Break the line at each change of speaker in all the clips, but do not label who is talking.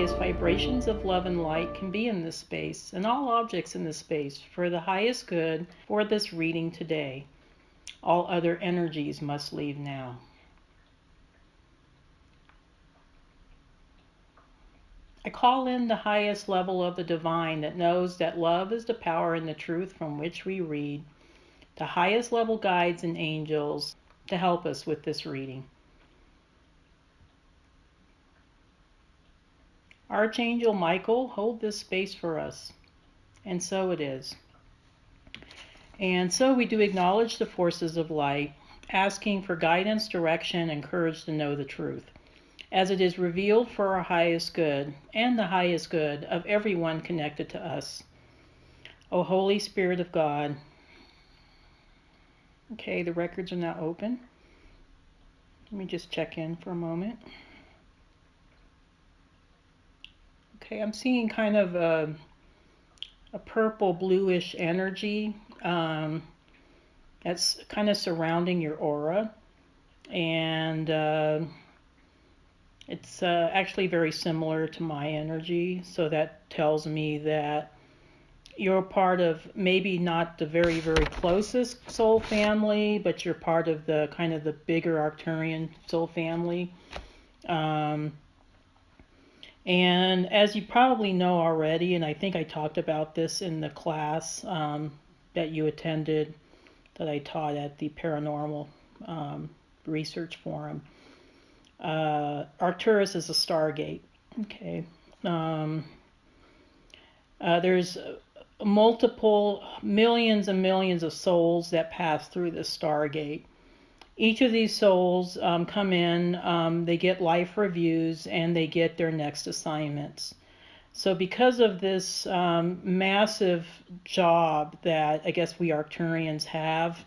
highest vibrations of love and light can be in this space, and all objects in this space, for the highest good for this reading today. All other energies must leave now. I call in the highest level of the divine that knows that love is the power and the truth from which we read, the highest level guides and angels to help us with this reading. Archangel Michael, hold this space for us. And so it is. And so we do acknowledge the forces of light, asking for guidance, direction, and courage to know the truth, as it is revealed for our highest good and the highest good of everyone connected to us. O Holy Spirit of God. Okay, the records are now open. Let me just check in for a moment. Okay, I'm seeing kind of a purple bluish energy that's kind of surrounding your aura, and it's actually very similar to my energy, so that tells me that you're part of maybe not the very, very closest soul family, but you're part of the kind of the bigger Arcturian soul family. And as you probably know already, and I think I talked about this in the class that you attended, that I taught at the Paranormal Research Forum, Arcturus is a stargate. Okay. There's multiple millions and millions of souls that pass through this stargate. Each of these souls come in, they get life reviews, and they get their next assignments. So because of this massive job that I guess we Arcturians have,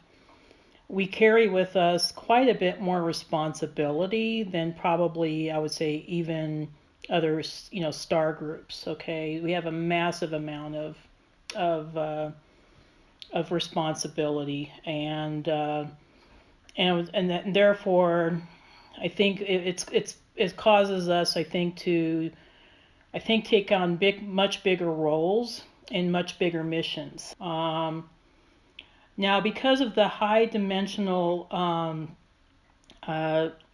we carry with us quite a bit more responsibility than probably, I would say, even other, star groups. Okay, we have a massive amount of responsibility, and therefore, I think it causes us, I think, to take on much bigger roles and much bigger missions. Now, because of the high dimensional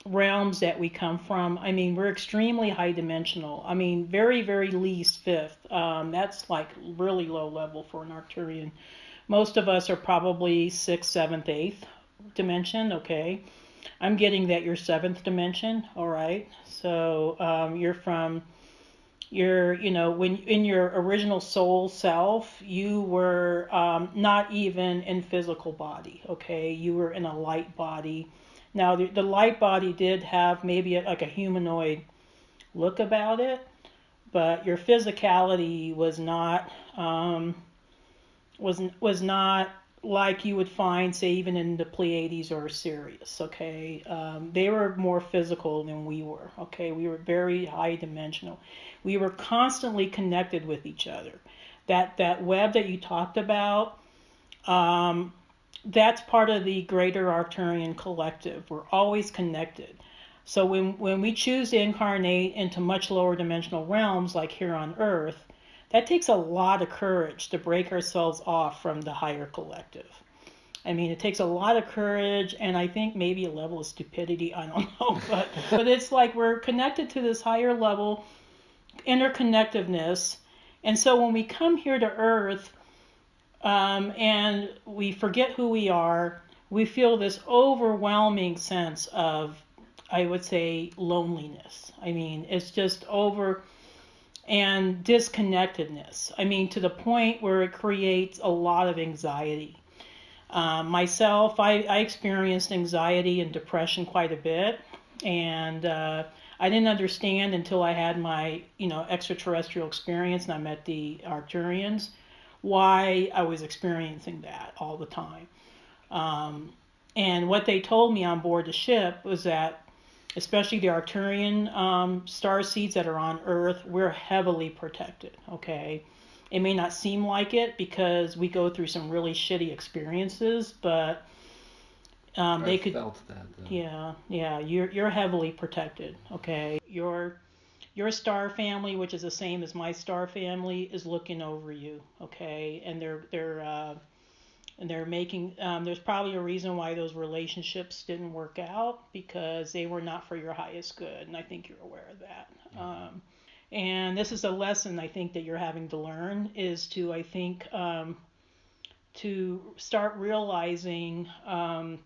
realms that we come from, I mean, we're extremely high dimensional. I mean, very, very least fifth. That's like really low level for an Arcturian. Most of us are probably 6th, 7th, 8th dimension. Okay, I'm getting that you're 7th dimension. All right, so when in your original soul self, you were not even in physical body. Okay, you were in a light body. Now the light body did have maybe like a humanoid look about it, but your physicality was not was not like you would find, say, even in the Pleiades or Sirius. Okay, they were more physical than we were. Okay, we were very high dimensional. We were constantly connected with each other. That web that you talked about, that's part of the greater Arcturian collective. We're always connected. So when we choose to incarnate into much lower dimensional realms, like here on Earth, that takes a lot of courage to break ourselves off from the higher collective. I mean, it takes a lot of courage, and I think maybe a level of stupidity, I don't know, but it's like we're connected to this higher level interconnectiveness. And so when we come here to Earth and we forget who we are, we feel this overwhelming sense of, I would say, loneliness. I mean, it's just and disconnectedness. I mean, to the point where it creates a lot of anxiety. Myself, I experienced anxiety and depression quite a bit, and I didn't understand until I had my, extraterrestrial experience and I met the Arcturians, why I was experiencing that all the time. And what they told me on board the ship was that, especially the Arcturian starseeds that are on Earth, we're heavily protected, okay? It may not seem like it because we go through some really shitty experiences, but they could...
felt that, though.
Yeah, you're heavily protected, okay? your star family, which is the same as my star family, is looking over you, okay? And they're making. There's probably a reason why those relationships didn't work out, because they were not for your highest good, and I think you're aware of that. And this is a lesson I think that you're having to learn, is to, I think, to start realizing, I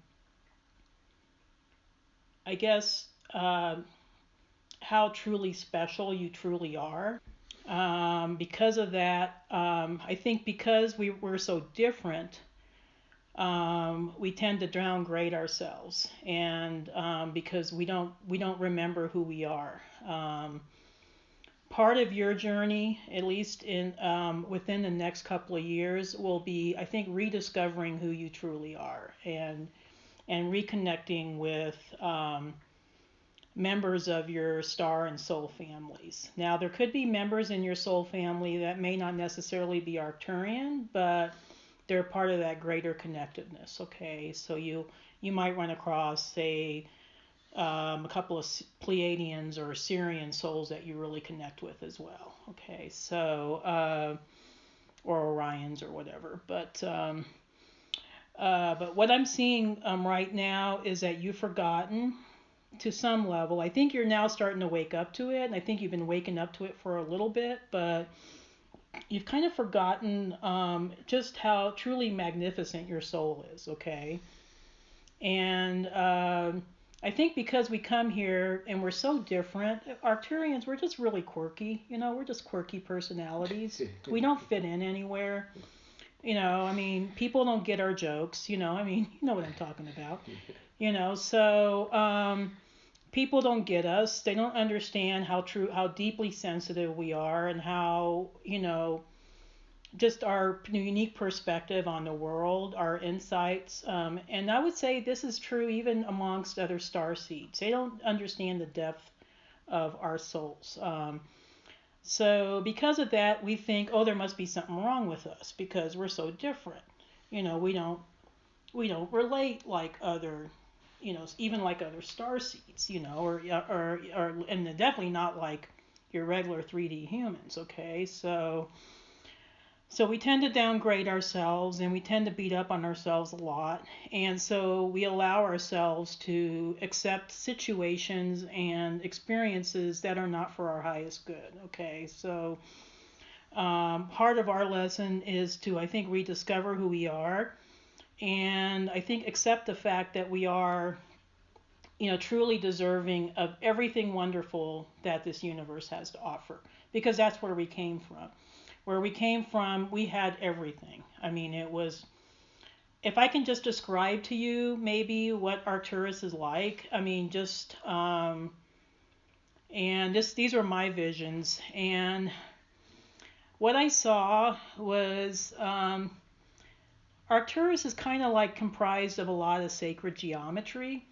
guess, how truly special you truly are. Because of that, I think because we're so different, we tend to downgrade ourselves, and because we don't remember who we are. Part of your journey, at least in within the next couple of years, will be, I think, rediscovering who you truly are, and reconnecting with members of your star and soul families. Now, there could be members in your soul family that may not necessarily be Arcturian, but they're part of that greater connectedness. Okay, so you might run across, say, a couple of Pleiadians or Syrian souls that you really connect with as well. Okay, so or Orions or whatever. But what I'm seeing right now is that you've forgotten to some level. I think you're now starting to wake up to it, and I think you've been waking up to it for a little bit, but you've kind of forgotten just how truly magnificent your soul is. Okay, and I think because we come here and we're so different, Arcturians, we're just really quirky. We're just quirky personalities. We don't fit in anywhere. I mean, people don't get our jokes. I mean, you know what I'm talking about. So people don't get us. They don't understand how deeply sensitive we are, and how, just our unique perspective on the world, our insights. And I would say this is true even amongst other starseeds. They don't understand the depth of our souls. So because of that, we think, oh, there must be something wrong with us because we're so different. We don't relate like other, even like other starseeds, or and definitely not like your regular 3D humans. Okay, so we tend to downgrade ourselves, and we tend to beat up on ourselves a lot. And so we allow ourselves to accept situations and experiences that are not for our highest good. Okay, so part of our lesson is to, I think, rediscover who we are, and I think accept the fact that we are, truly deserving of everything wonderful that this universe has to offer, because that's where we came from. Where we came from, we had everything. I mean, it was, if I can just describe to you maybe what Arcturus is like, I mean, just, and these are my visions. And what I saw was Arcturus is kind of like comprised of a lot of sacred geometry.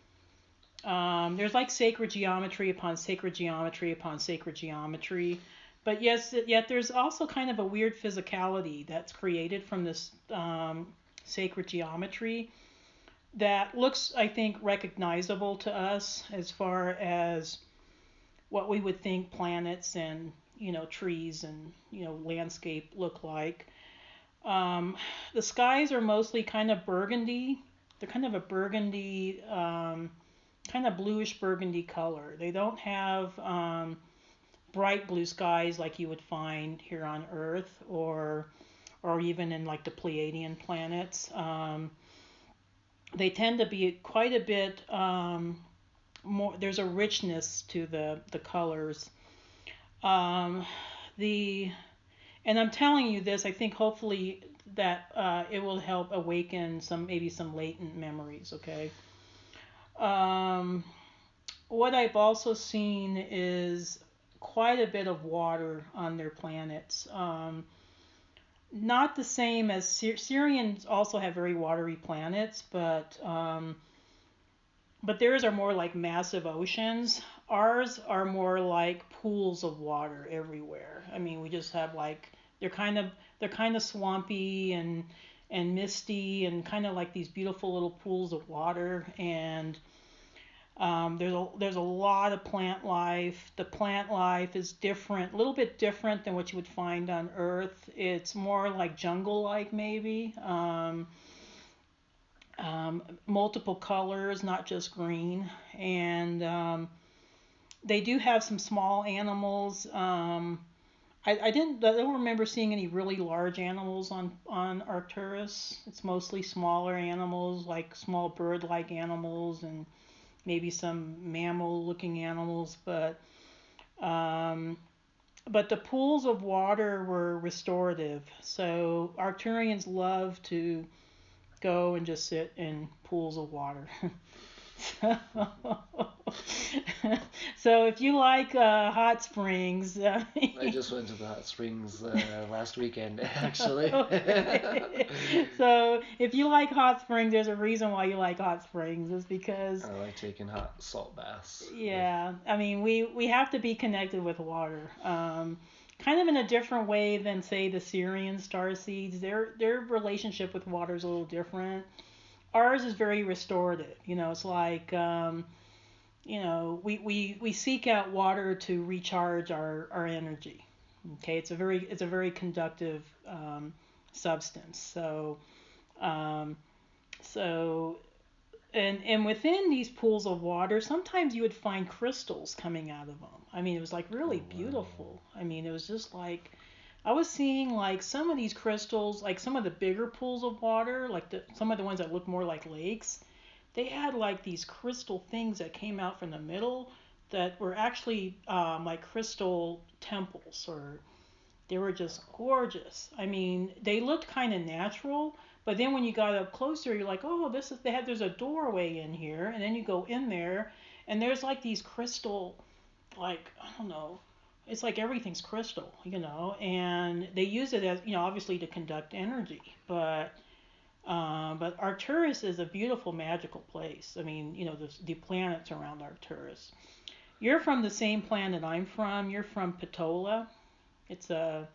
There's like sacred geometry upon sacred geometry upon sacred geometry. But yes, yet there's also kind of a weird physicality that's created from this sacred geometry that looks, I think, recognizable to us as far as what we would think planets and, trees and, landscape look like. The skies are mostly kind of burgundy. They're kind of a burgundy, kind of bluish burgundy color. They don't have bright blue skies like you would find here on Earth, or even in like the Pleiadian planets. They tend to be quite a bit more. There's a richness to the colors. And I'm telling you this, I think hopefully that it will help awaken maybe some latent memories. Okay. What I've also seen is quite a bit of water on their planets. Not the same as Syrians also have very watery planets, but theirs are more like massive oceans. Ours are more like pools of water everywhere. I mean, we just have like, they're kind of swampy and misty, and kind of like these beautiful little pools of water. And There's a lot of plant life. The plant life is different, a little bit different than what you would find on Earth. It's more like jungle-like maybe. Multiple colors, not just green, and they do have some small animals. I don't remember seeing any really large animals on Arcturus. It's mostly smaller animals, like small bird-like animals, and maybe some mammal-looking animals. But the pools of water were restorative. So Arcturians love to go and just sit in pools of water. so, so if you like hot springs,
I just went to the hot springs last weekend, actually.
So if you like hot springs, there's a reason why you like hot springs. It's because
I like taking hot salt baths.
yeah, I mean we have to be connected with water. Kind of in a different way than say the Syrian starseeds. Their relationship with water is a little different. Ours is very restorative. It's like we seek out water to recharge our energy. Okay, it's a very conductive substance. Um, so and within these pools of water, sometimes you would find crystals coming out of them. I mean, it was like really beautiful. I mean, it was just like I was seeing like some of these crystals, like some of the bigger pools of water, like some of the ones that look more like lakes. They had like these crystal things that came out from the middle that were actually like crystal temples, or they were just gorgeous. I mean, they looked kind of natural, but then when you got up closer, you're like, oh, there's a doorway in here, and then you go in there, and there's like these crystal, like I don't know, it's like everything's crystal, and they use it as obviously to conduct energy, but Arcturus is a beautiful magical place. I mean, the planets around Arcturus. You're from the same planet I'm from. You're from Ptola. It's I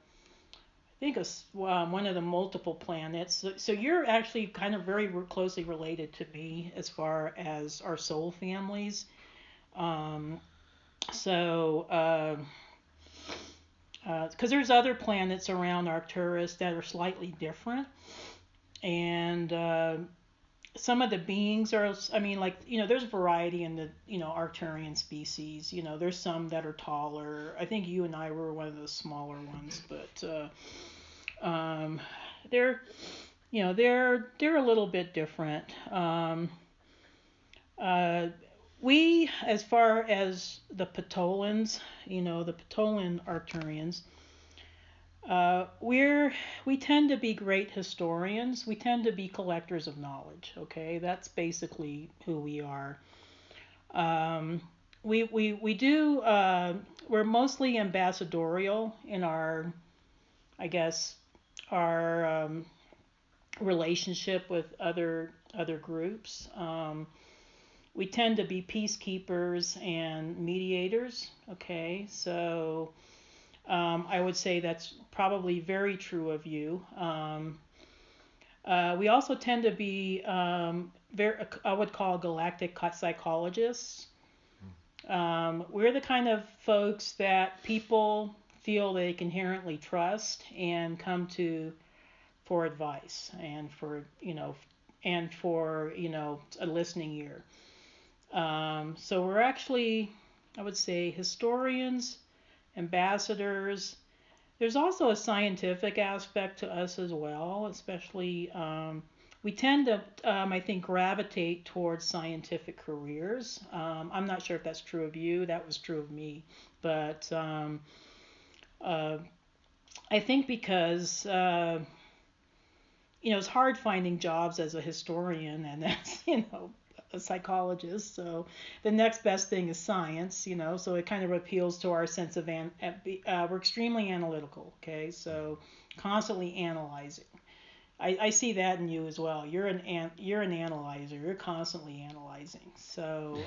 think one of the multiple planets. So you're actually kind of very closely related to me as far as our soul families. Um, so, because there's other planets around Arcturus that are slightly different, and some of the beings are, I mean, like, there's variety in the, Arcturian species. There's some that are taller. I think you and I were one of the smaller ones, but they're, they're a little bit different. Uh, we, as far as the Ptolans, the Ptolan Arcturians, we tend to be great historians. We tend to be collectors of knowledge. Okay, that's basically who we are. Um, we do. We're mostly ambassadorial in our, I guess, our relationship with other groups. We tend to be peacekeepers and mediators. Okay, so I would say that's probably very true of you. We also tend to be I would call galactic psychologists. We're the kind of folks that people feel they can inherently trust and come to for advice and for a listening ear. So we're actually, I would say, historians, ambassadors. There's also a scientific aspect to us as well, especially we tend to, I think, gravitate towards scientific careers. I'm not sure if that's true of you. That was true of me. But I think because, it's hard finding jobs as a historian and as, a psychologist. So the next best thing is science, so it kind of appeals to our sense of, we're extremely analytical, okay? So constantly analyzing. I see that in you as well. You're an analyzer. You're constantly analyzing. So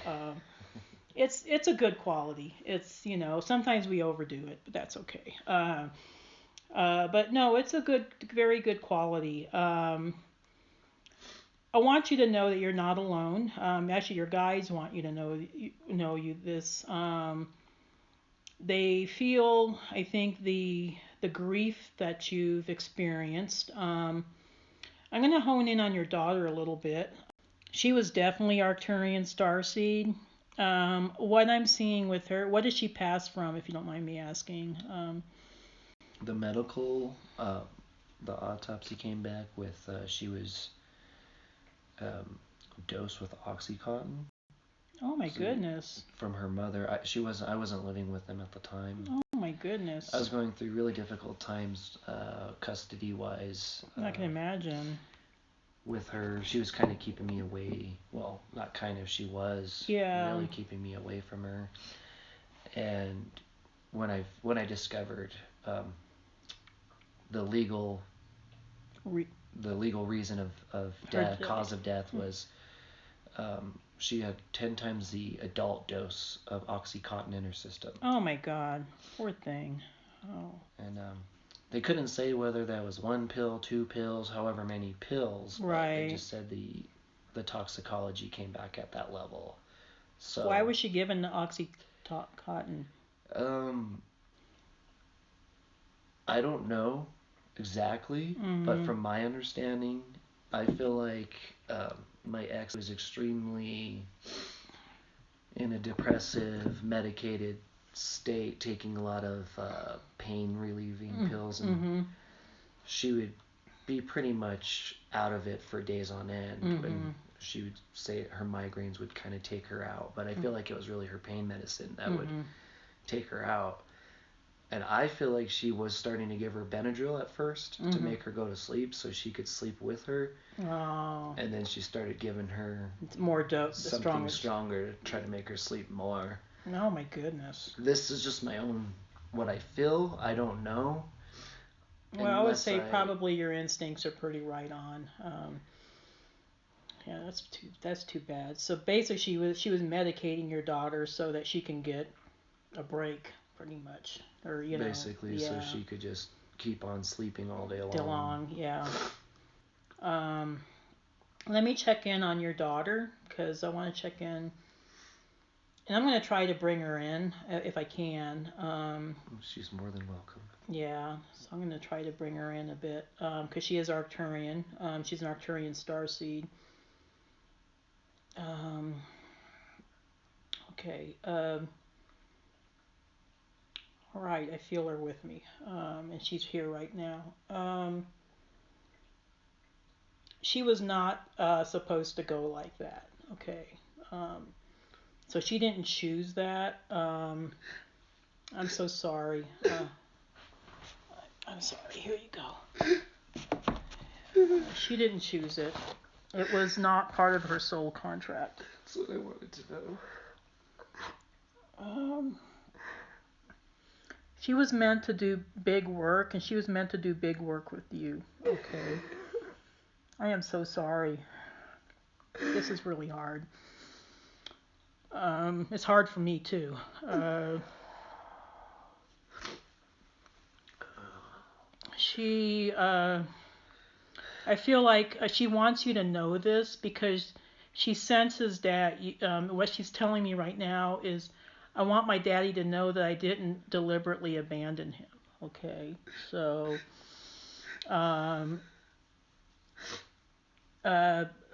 it's a good quality. It's, sometimes we overdo it, but that's okay. But no, it's a very good quality. I want you to know that you're not alone. Actually, your guides want you to know you this. They feel, I think, the grief that you've experienced. I'm going to hone in on your daughter a little bit. She was definitely Arcturian Starseed. What I'm seeing with her, what did she pass from, if you don't mind me asking?
The medical, the autopsy came back with she was dosed with Oxycontin.
Oh my goodness.
From her mother. I wasn't living with them at the time.
Oh my goodness.
I was going through really difficult times, custody wise.
I can imagine.
With her, she was kind of keeping me away. Well, not kind of, she was really keeping me away from her. And when I discovered the legal reason of death, cause of death was she had 10 times the adult dose of Oxycontin in her system.
Oh my God, poor thing. Oh.
And they couldn't say whether that was 1 pill, 2 pills, however many pills.
Right.
They just said the toxicology came back at that level. So
why was she given the Oxycontin?
I don't know exactly, but from my understanding, I feel like my ex was extremely in a depressive, medicated state, taking a lot of pain relieving pills, and she would be pretty much out of it for days on end. And she would say her migraines would kind of take her out, but I feel like it was really her pain medicine that would take her out. And I feel like she was starting to give her Benadryl at first to make her go to sleep so she could sleep with her.
Oh.
And then she started giving her
more dope,
something stronger to try to make her sleep more.
Oh my goodness.
This is just my own, what I feel. I don't know.
Well, I would say probably your instincts are pretty right on. Yeah, that's too bad. So basically, she was medicating your daughter so that she can get a break, pretty much, or
basically, so she could just keep on sleeping all day long.
Yeah. Let me check in on your daughter because I want to check in, and I'm going to try to bring her in if I can.
She's more than welcome.
Yeah, so I'm going to try to bring her in a bit because she is Arcturian. She's an Arcturian Starseed. Okay. All right, I feel her with me, and she's here right now. She was not supposed to go like that. Okay. So she didn't choose that. I'm so sorry. I'm sorry. Here you go. She didn't choose it. It was not part of her soul contract.
That's what I wanted to know.
She was meant to do big work, and she was meant to do big work with you. Okay. I am so sorry. This is really hard. It's hard for me too. I feel like she wants you to know this because she senses that what she's telling me right now is, I want my daddy to know that I didn't deliberately abandon him. Okay, so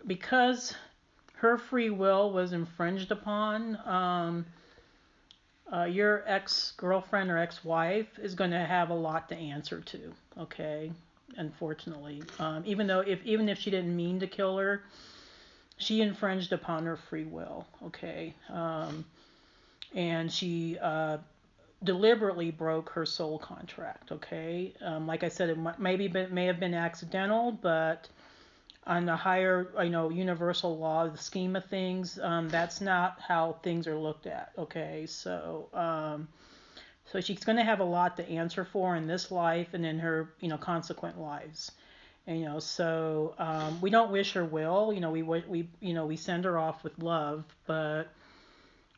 because her free will was infringed upon, your ex-girlfriend or ex-wife is going to have a lot to answer to. Okay, unfortunately, even if she didn't mean to kill her, she infringed upon her free will. Okay, and she deliberately broke her soul contract. Okay, like I said, it may have been accidental, but on the higher, universal law, the scheme of things, that's not how things are looked at. Okay, so she's going to have a lot to answer for in this life and in her, consequent lives. And, so we don't wish her well. We send her off with love, but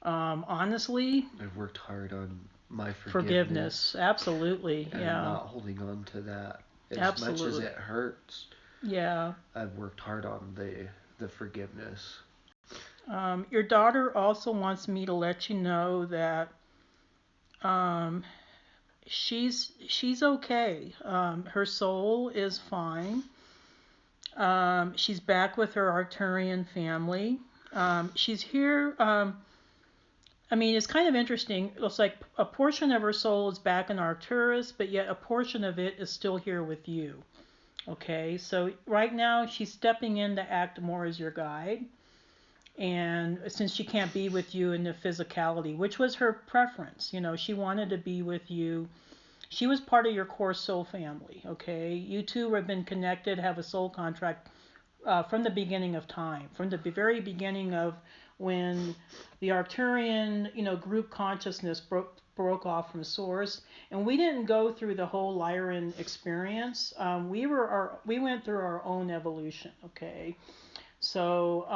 honestly,
I've worked hard on my
forgiveness. Absolutely,
and not holding on to that as much as it hurts.
Yeah.
I've worked hard on the the forgiveness.
Your daughter also wants me to let you know that she's okay. Her soul is fine. She's back with her Arcturian family. She's here. I mean, it's kind of interesting. It's like a portion of her soul is back in Arcturus, but yet a portion of it is still here with you. Okay, so right now she's stepping in to act more as your guide. And since she can't be with you in the physicality, which was her preference, she wanted to be with you. She was part of your core soul family, okay? You two have been connected, have a soul contract from the beginning of time, from the very beginning of when the Arcturian, group consciousness broke off from source, and we didn't go through the whole Lyran experience. We went through our own evolution, okay? So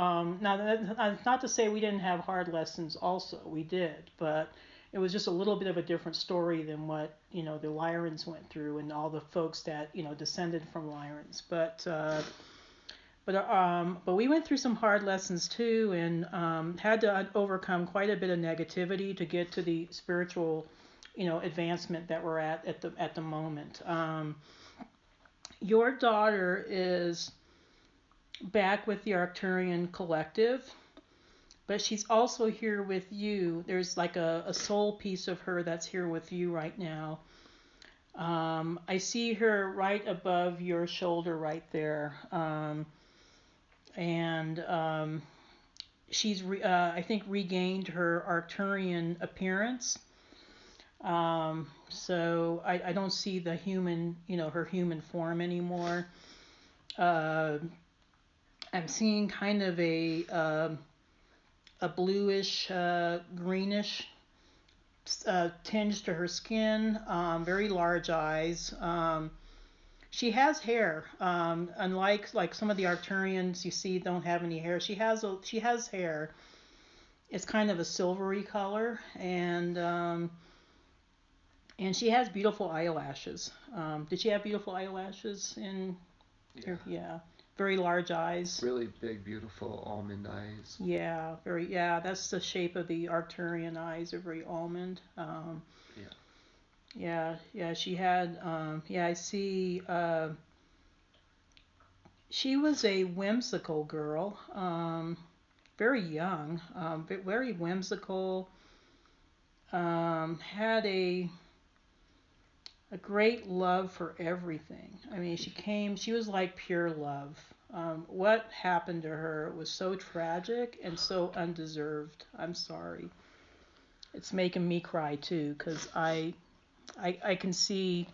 now that's not to say we didn't have hard lessons. Also, we did, but it was just a little bit of a different story than what the Lyrans went through and all the folks that descended from Lyrans. But we went through some hard lessons too, and had to overcome quite a bit of negativity to get to the spiritual, advancement that we're at the moment. Your daughter is back with the Arcturian collective, but she's also here with you. There's like a soul piece of her that's here with you right now. I see her right above your shoulder right there. And she's, I think, regained her Arcturian appearance. So I don't see the human, her human form anymore. I'm seeing kind of a bluish, greenish tinge to her skin, very large eyes. She has hair. Unlike some of the Arcturians you see don't have any hair. She has hair. It's kind of a silvery color, and she has beautiful eyelashes. Did she have beautiful eyelashes in here? Yeah. Very large eyes.
Really big, beautiful almond eyes.
Yeah, that's the shape of the Arcturian eyes. They're very almond. Yeah, she had, I see, she was a whimsical girl, very young, very whimsical, had a great love for everything. I mean, she was like pure love. What happened to her was so tragic and so undeserved. I'm sorry. It's making me cry too, because I can see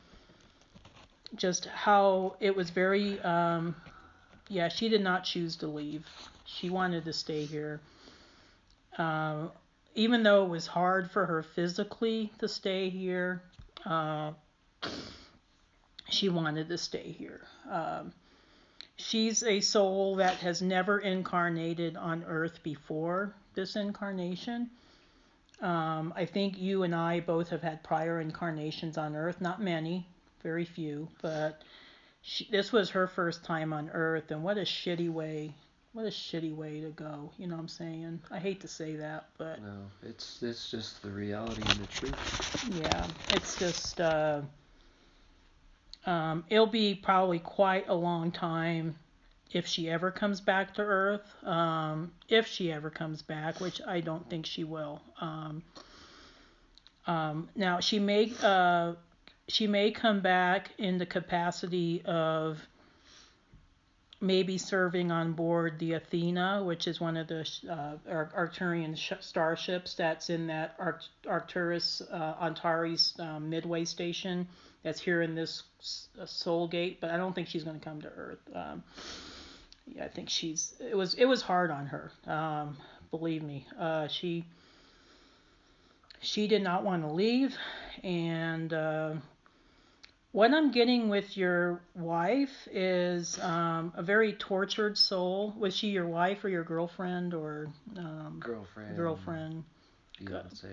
just how it was very, she did not choose to leave. She wanted to stay here. Even though it was hard for her physically to stay here, she wanted to stay here. She's a soul that has never incarnated on Earth before this incarnation. I think you and I both have had prior incarnations on Earth. Not many, very few, but this was her first time on Earth, and what a shitty way to go. You know what I'm saying? I hate to say that, but
no, it's just the reality and the truth.
Yeah, it's just it'll be probably quite a long time if she ever comes back to Earth. If she ever comes back, which I don't think she will. Now she may come back in the capacity of maybe serving on board the Athena, which is one of the Arcturian starships that's in that Arcturus Antares Midway station that's here in this Soul Gate. But I don't think she's going to come to Earth. I think it was hard on her. Believe me, she did not want to leave, and what I'm getting with your wife is a very tortured soul. Was she your wife or your girlfriend or girlfriend,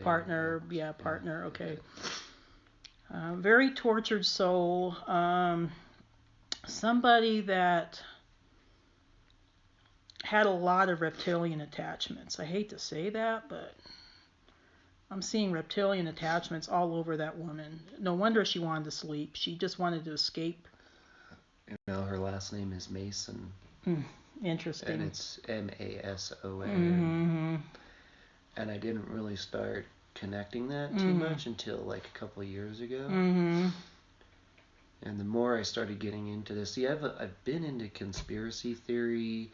partner? Yeah, partner. Okay. Very tortured soul. Somebody that had a lot of reptilian attachments. I hate to say that, but I'm seeing reptilian attachments all over that woman. No wonder she wanted to sleep. She just wanted to escape.
You know, her last name is Mason.
Interesting.
And it's Mason.
Mm-hmm.
And I didn't really start connecting that too much until like a couple of years ago.
Mm-hmm.
And the more I started getting into this, see, I've been into conspiracy theory.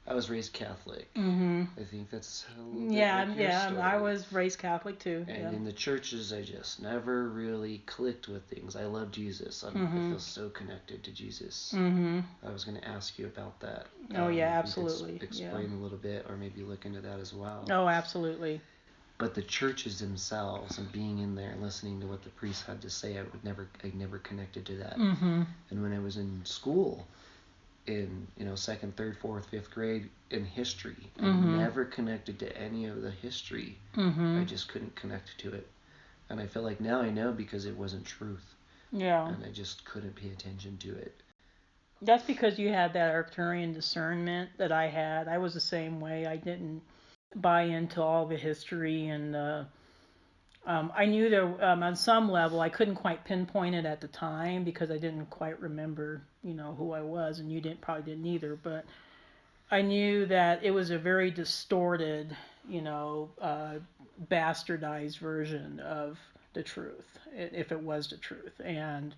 I was raised Catholic.
Mm-hmm.
I think that's a little
bit
like your story.
I was raised Catholic too.
And in the churches, I just never really clicked with things. I love Jesus. I feel so connected to Jesus.
Mm-hmm.
I was going to ask you about that.
Oh yeah, absolutely.
You could explain a little bit, or maybe look into that as well.
Oh, absolutely.
But the churches themselves, and being in there and listening to what the priests had to say, I never connected to that.
Mm-hmm.
And when I was in school, in second, third, fourth, fifth grade, in history, I never connected to any of the history. I just couldn't connect to it, and I feel like now I know because it wasn't truth.
Yeah.
And I just couldn't pay attention to it.
That's because you had that Arcturian discernment that I had. I was the same way. I didn't buy into all the history, and I knew there on some level I couldn't quite pinpoint it at the time because I didn't quite remember, who I was, and you probably didn't either. But I knew that it was a very distorted, bastardized version of the truth, if it was the truth, and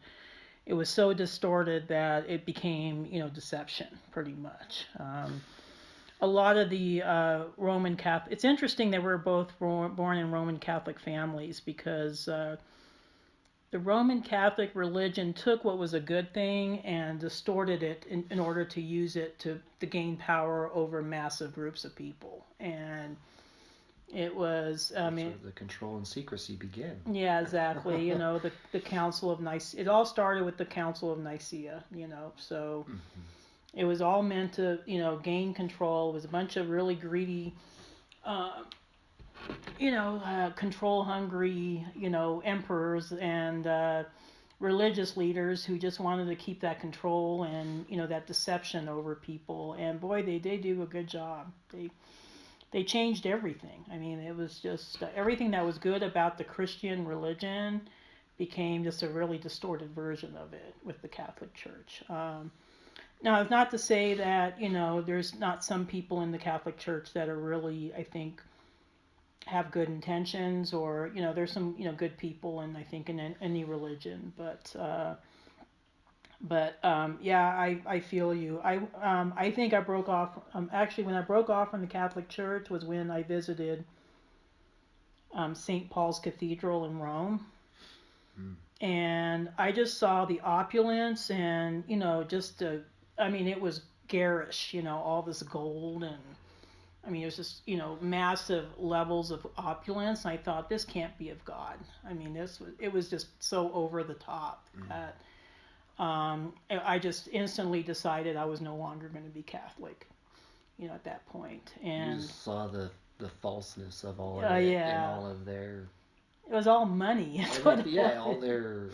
it was so distorted that it became, deception, pretty much. A lot of the Roman Catholic. It's interesting that we're both born in Roman Catholic families because the Roman Catholic religion took what was a good thing and distorted it in order to use it to gain power over massive groups of people. And it was,
That's where the control and secrecy began.
Yeah, exactly. The Council of Nicaea. It all started with the Council of Nicaea. So. It was all meant to, gain control. It was a bunch of really greedy, control-hungry, emperors and religious leaders who just wanted to keep that control and, that deception over people. And boy, they do a good job. They changed everything. I mean, it was just everything that was good about the Christian religion became just a really distorted version of it with the Catholic Church. Now, it's not to say that, there's not some people in the Catholic Church that are really, I think, have good intentions, or, there's some, good people, and I think in any religion. But yeah, I feel you. I think I broke off. Actually, when I broke off from the Catholic Church was when I visited St. Paul's Cathedral in Rome. And I just saw the opulence and, it was garish, all this gold, and it was just, massive levels of opulence. And I thought, this can't be of God. It was just so over the top that I just instantly decided I was no longer going to be Catholic, at that point. And
you just saw the falseness of all of it, and all of their.
It was all money.
All their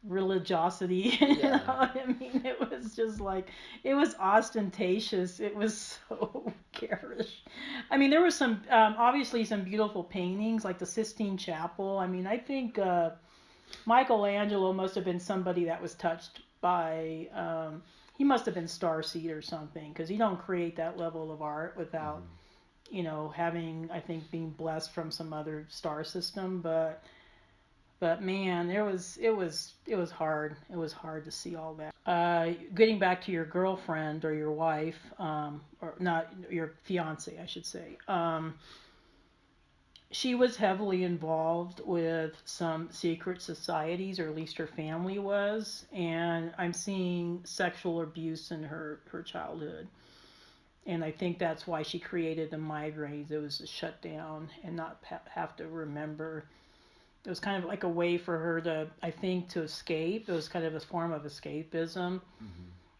religiosity.
Yeah.
It was just like, it was ostentatious. It was so garish. There were some, obviously some beautiful paintings, like the Sistine Chapel. I think Michelangelo must have been somebody that was touched by, he must have been Starseed or something, because you don't create that level of art without, having, I think, being blessed from some other star system. But man, it was hard. It was hard to see all that. Getting back to your girlfriend or your wife, or not your fiance, I should say. She was heavily involved with some secret societies, or at least her family was. And I'm seeing sexual abuse in her childhood. And I think that's why she created the migraines. It was to shut down and not have to remember. It was kind of like a way for her to, I think, to escape. It was kind of a form of escapism,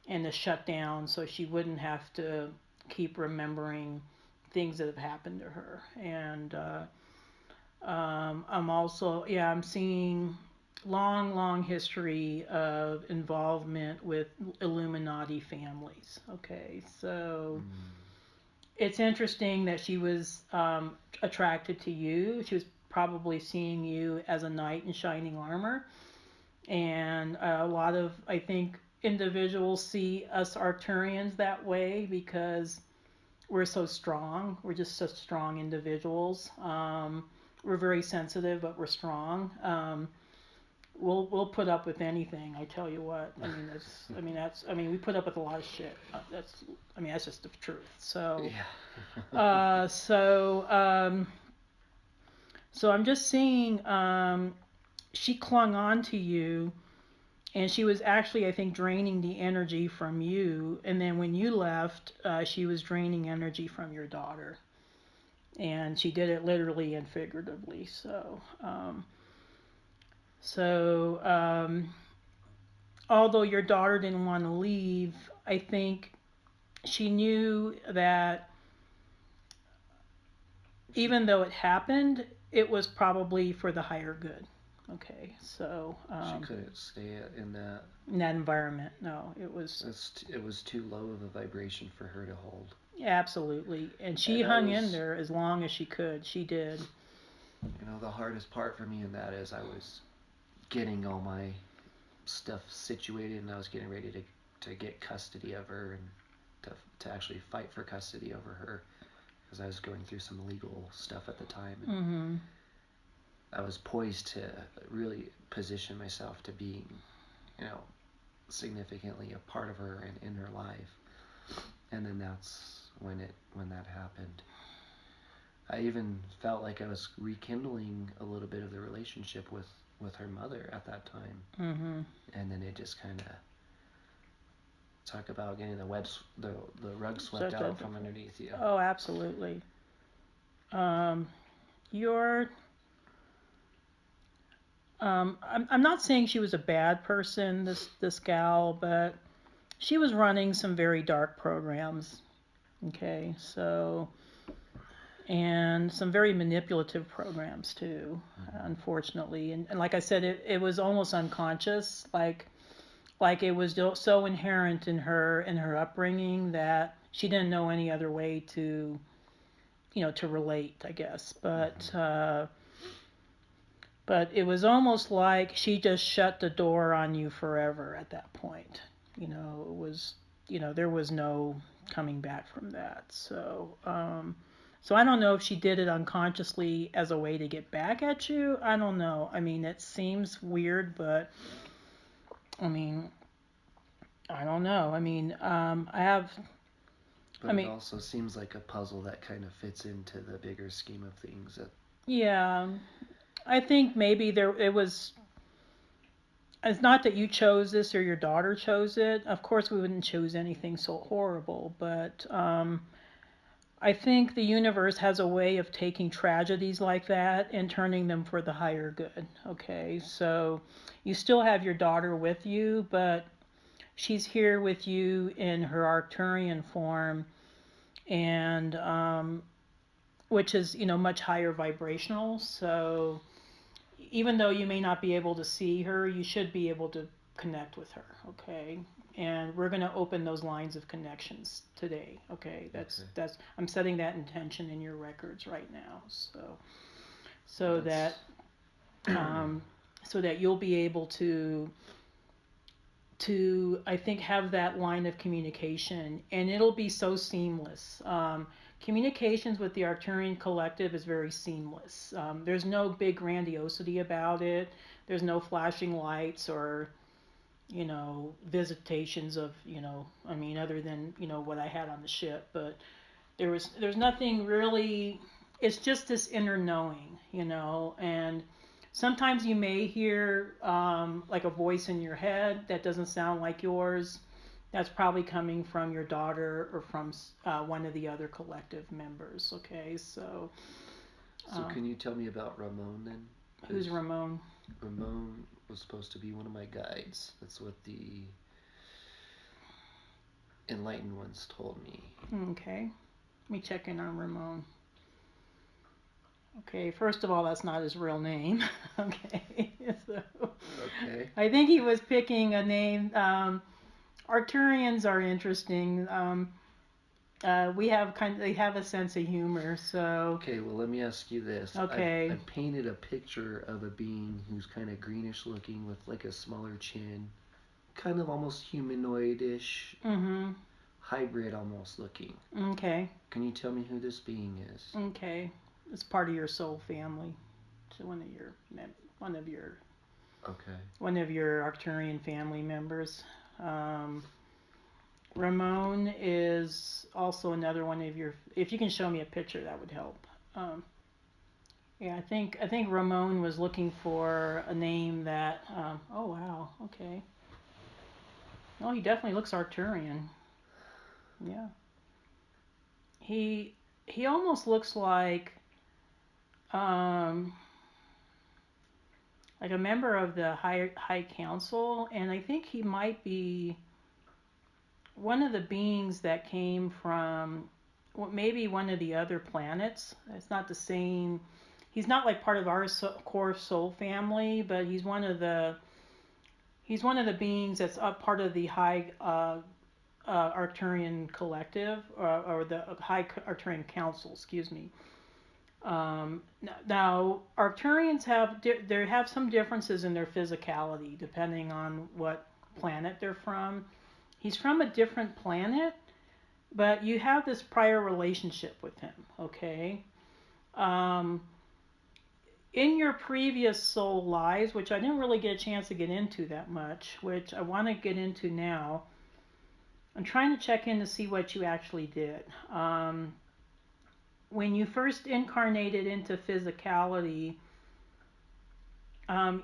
and to shut down so she wouldn't have to keep remembering things that have happened to her. And I'm also, I'm seeing long history of involvement with Illuminati families. Okay, so it's interesting that she was attracted to you. She was probably seeing you as a knight in shining armor. And a lot of, I think, individuals see us Arcturians that way because we're so strong. We're just such strong individuals. We're very sensitive, but we're strong. We'll put up with anything. I tell you what. I mean we put up with a lot of shit. That's just the truth. So,
Yeah.
So I'm just seeing. She clung on to you, and she was actually, I think, draining the energy from you. And then when you left, she was draining energy from your daughter, and she did it literally and figuratively. So, although your daughter didn't want to leave, I think she knew that even though it happened, it was probably for the higher good. Okay, so
she couldn't stay in that
environment. No, it was
too low of a vibration for her to hold.
Absolutely, and she hung in there as long as she could. She did.
The hardest part for me in that is I was getting all my stuff situated, and I was getting ready to get custody of her and to actually fight for custody over her, because I was going through some legal stuff at the time. And I was poised to really position myself to being, significantly a part of her and in her life. And then that's when that happened. I even felt like I was rekindling a little bit of the relationship with her mother at that time. And then it just kind of, talk about getting the rug swept out from underneath you.
Oh, absolutely. I'm not saying she was a bad person, this gal, but she was running some very dark programs. Okay, so, and some very manipulative programs too, unfortunately. And like I said, it was almost unconscious, like it was so inherent in her upbringing that she didn't know any other way to relate, I guess. But it was almost like she just shut the door on you forever at that point. It was, there was no coming back from that. So I don't know if she did it unconsciously as a way to get back at you. I don't know. I mean, it seems weird, but I mean, I don't know. I mean,
it also seems like a puzzle that kind of fits into the bigger scheme of things.
Yeah, I think maybe it was. It's not that you chose this or your daughter chose it. Of course, we wouldn't choose anything so horrible, but I think the universe has a way of taking tragedies like that and turning them for the higher good. Okay, so you still have your daughter with you, but she's here with you in her Arcturian form, and which is much higher vibrational. So even though you may not be able to see her, you should be able to connect with her. Okay, and we're going to open those lines of connections today. Okay, that's I'm setting that intention in your records right now. So that you'll be able to I think have that line of communication, and it'll be so seamless. Communications with the Arcturian collective is very seamless. There's no big grandiosity about it. There's no flashing lights or visitations of other than what I had on the ship. But there's nothing really. It's just this inner knowing, and sometimes you may hear like a voice in your head that doesn't sound like yours. That's probably coming from your daughter or from one of the other collective members. Okay, so.
So can you tell me about Ramon then?
Who's Ramon?
Ramon was supposed to be one of my guides. That's what the enlightened ones told me.
Okay, let me check in on Ramon. Okay, first of all, that's not his real name. Okay, so
Okay.
I think he was picking a name. Arcturians are interesting. They have a sense of humor. So
Okay, well, let me ask you this.
okay,
I've painted a picture of a being who's kind of greenish looking with like a smaller chin, kind of almost humanoid-ish,
mm-hmm,
hybrid almost looking.
okay,
Can you tell me who this being is?
okay. It's part of your soul family. So one of your
Okay.
one of your Arcturian family members. Um, Ramon is also another one of your. If you can show me a picture, that would help. Um, yeah, I think Ramon was looking for a name that. Oh wow, okay. Oh, he definitely looks Arcturian. Yeah, he he almost looks um, like a member of the High Council, and I think he might be one of the beings that came from maybe one of the other planets. It's not the same. He's not like part of our core soul family, but he's one of the beings that's up part of the high Arcturian collective or the high Arcturian council. Excuse me. Um, Now, Arcturians have some differences in their physicality depending on what planet they're from. He's from a different planet, but you have this prior relationship with him, okay? Um, in your previous soul lives, which I didn't really get a chance to get into that much, which I want to get into now, I'm trying to check in to see what you actually did. When you first incarnated into physicality,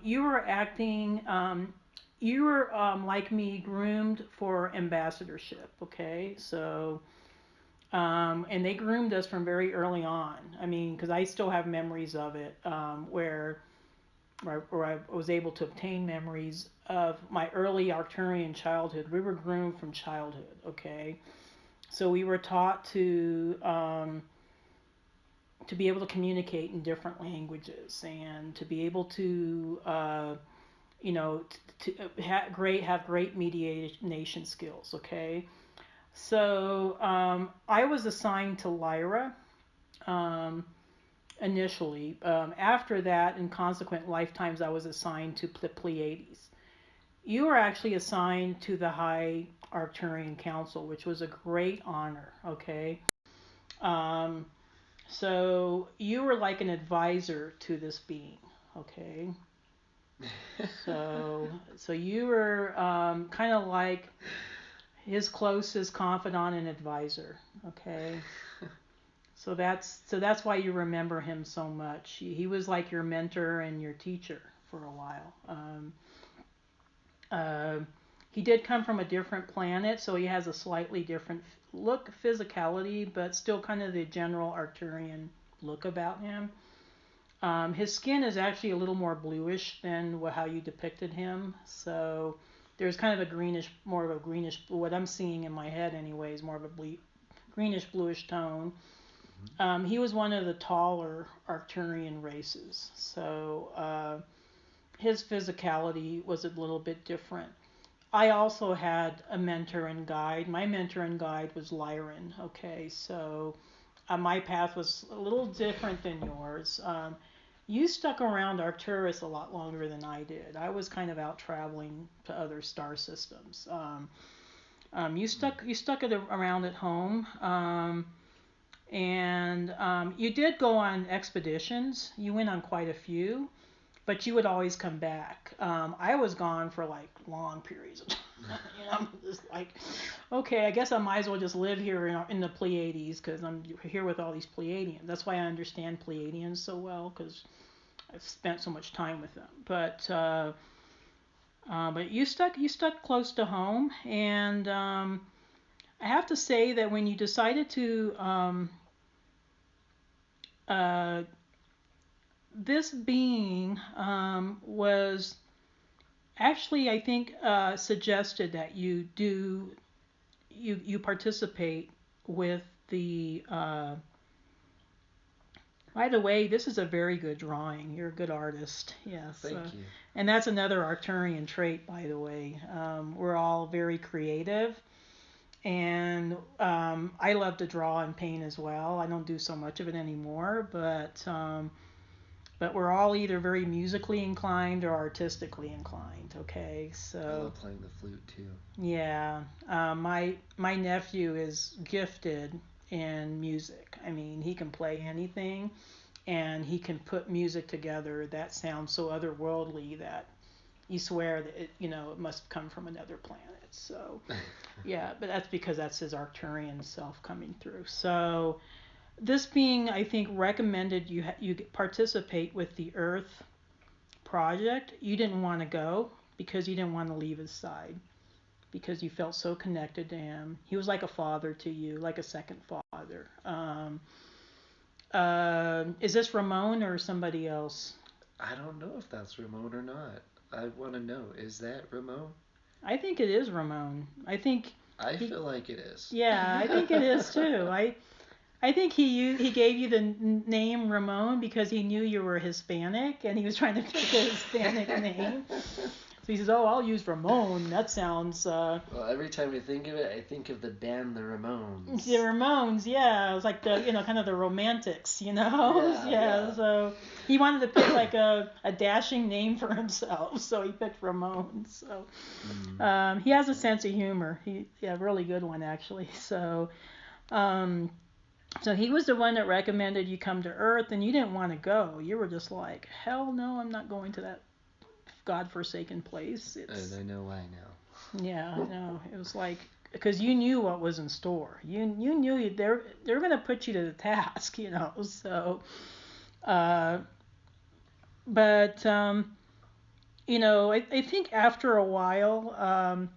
you were acting, you were like me, groomed for ambassadorship, okay? So and they groomed us from very early on. I mean, because I still have memories of it, where I was able to obtain memories of my early Arcturian childhood. We were groomed from childhood, okay? So we were taught to be able to communicate in different languages and to be able to, have great mediation skills, okay? So I was assigned to Lyra um, initially. After that, in consequent lifetimes, I was assigned to the Pleiades. You were actually assigned to the High Arcturian Council, which was a great honor. Okay, um, so you were like an advisor to this being. Okay, so you were kind of like his closest confidant and advisor. Okay. So that's why you remember him so much. He was like your mentor and your teacher for a while. Uh, he did come from a different planet, so he has a slightly different look, physicality, but still kind of the general Arcturian look about him. His skin is actually a little more bluish than how you depicted him. So there's kind of more of a greenish, what I'm seeing in my head anyway, is more of a greenish bluish tone. He was one of the taller Arcturian races, so his physicality was a little bit different. I also had a mentor and guide. My mentor and guide was Lyran. Okay, so my path was a little different than yours. You stuck around Arcturus a lot longer than I did. I was kind of out traveling to other star systems. You stuck it around at home. And you did go on expeditions. You went on quite a few, but you would always come back. I was gone for like long periods of time. Just like, okay, I guess I might as well just live here in the Pleiades because I'm here with all these Pleiadians. That's why I understand Pleiadians so well because I've spent so much time with them. But you stuck close to home, and I have to say that when you decided to uh, this being was actually, I think, suggested that you participate with the By the way, this is a very good drawing. You're a good artist. Yes.
Thank you.
And that's another Arcturian trait, by the way. We're all very creative. And I love to draw and paint as well. I don't do so much of it anymore, but we're all either very musically inclined or artistically inclined. Okay, so
I love playing the flute too.
Yeah, my nephew is gifted in music. I mean, he can play anything, and he can put music together that sounds so otherworldly that you swear that it must come from another planet. So, yeah, but that's because that's his Arcturian self coming through. So, this being, I think, recommended you participate with the Earth project. You didn't want to go because you didn't want to leave his side because you felt so connected to him. He was like a father to you, like a second father. Is this Ramon or somebody else?
I don't know if that's Ramon or not. I want to know. Is that Ramon?
I think it is Ramon.
I feel like it is.
Yeah, I think it is too. I think he gave you the name Ramon because he knew you were Hispanic and he was trying to pick a Hispanic name. So he says, "Oh, I'll use Ramon. That sounds."
Well, every time I think of it, I think of the band, the Ramones.
The Ramones, yeah, it was like the kind of the Romantics,
Yeah.
So he wanted to pick like a dashing name for himself, so he picked Ramon. So he has a sense of humor. Really good one actually. So. So he was the one that recommended you come to Earth, and you didn't want to go. You were just like, hell no, I'm not going to that godforsaken place.
And I know why now.
Yeah, no, it was like because you knew what was in store. You knew they're going to put you to the task, So, but I think after a while,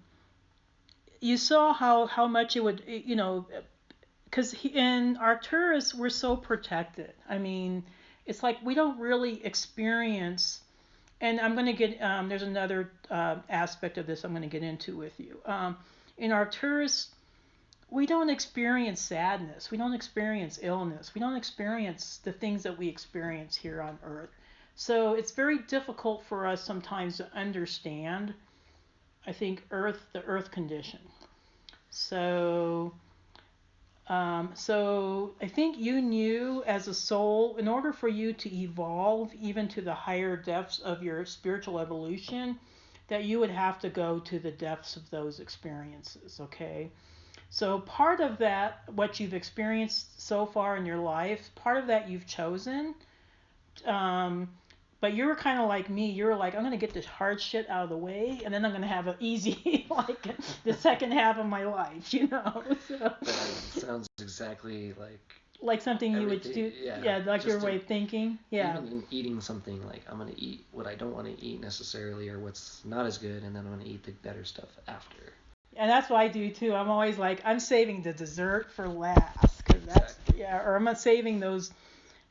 you saw how much it would, because in Arcturus we're so protected. I mean, it's like we don't really experience. And I'm going to get, there's another aspect of this I'm going to get into with you. In Arcturus, we don't experience sadness. We don't experience illness. We don't experience the things that we experience here on Earth. So it's very difficult for us sometimes to understand, I think, the Earth condition. So I think you knew as a soul, in order for you to evolve even to the higher depths of your spiritual evolution, that you would have to go to the depths of those experiences, okay? So part of that, what you've experienced so far in your life, part of that you've chosen, but you were kind of like me. You were like, I'm going to get this hard shit out of the way, and then I'm going to have an easy, like, the second half of my life, So.
That sounds exactly
like something you would do. Yeah, like your way of thinking. Yeah.
Even in eating something, like I'm going to eat what I don't want to eat necessarily or what's not as good, and then I'm going to eat the better stuff after.
And that's what I do too. I'm always like, I'm saving the dessert for last. Cause that's, exactly. Yeah, or I'm saving those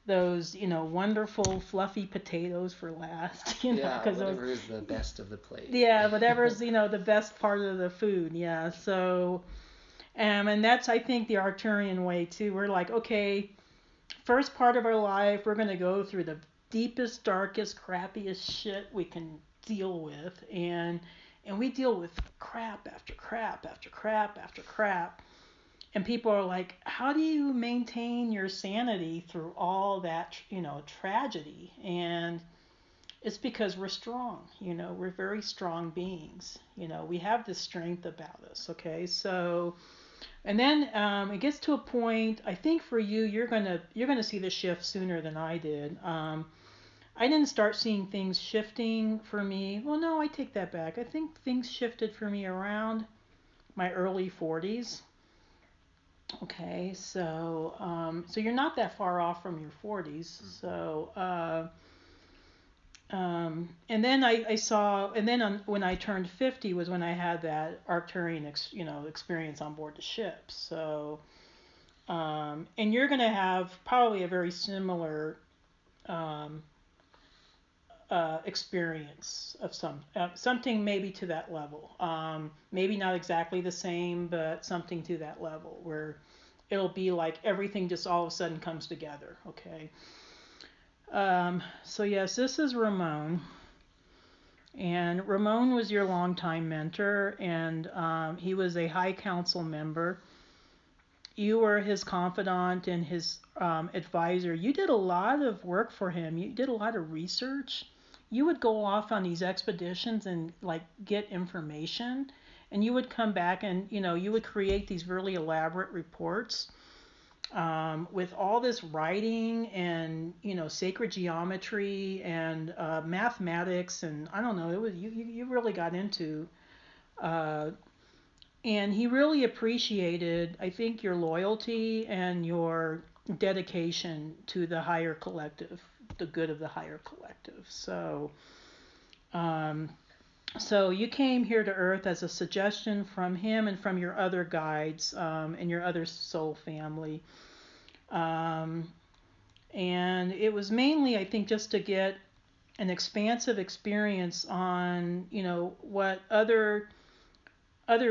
wonderful fluffy potatoes for last,
Yeah, whatever is the best of the plate.
Yeah, whatever's the best part of the food. Yeah, so and that's, I think, the Arcturian way too. We're like, okay, first part of our life, we're gonna go through the deepest, darkest, crappiest shit we can deal with, and we deal with crap after crap after crap after crap. And people are like, how do you maintain your sanity through all that, tragedy? And it's because we're strong, we're very strong beings. We have this strength about us, okay? So, and then it gets to a point, I think for you, you're gonna see the shift sooner than I did. I didn't start seeing things shifting for me. Well, no, I take that back. I think things shifted for me around my early 40s. Okay, so you're not that far off from your 40s. So and then I saw, and then when I turned 50 was when I had that Arcturian experience on board the ship. So and you're gonna have probably a very similar experience of something maybe to that level. Maybe not exactly the same, but something to that level where it'll be like everything just all of a sudden comes together. Okay. So yes, this is Ramon, and Ramon was your longtime mentor, and he was a High Council member. You were his confidant and his advisor. You did a lot of work for him. You did a lot of research. You would go off on these expeditions and like get information, and you would come back and you would create these really elaborate reports with all this writing and sacred geometry and mathematics, and I don't know, it was you really got into uh, and he really appreciated, I think, your loyalty and your dedication to the higher collective, the good of the higher collective. Um, so you came here to Earth as a suggestion from him and from your other guides and your other soul family. Um, and it was mainly, I think, just to get an expansive experience on, what other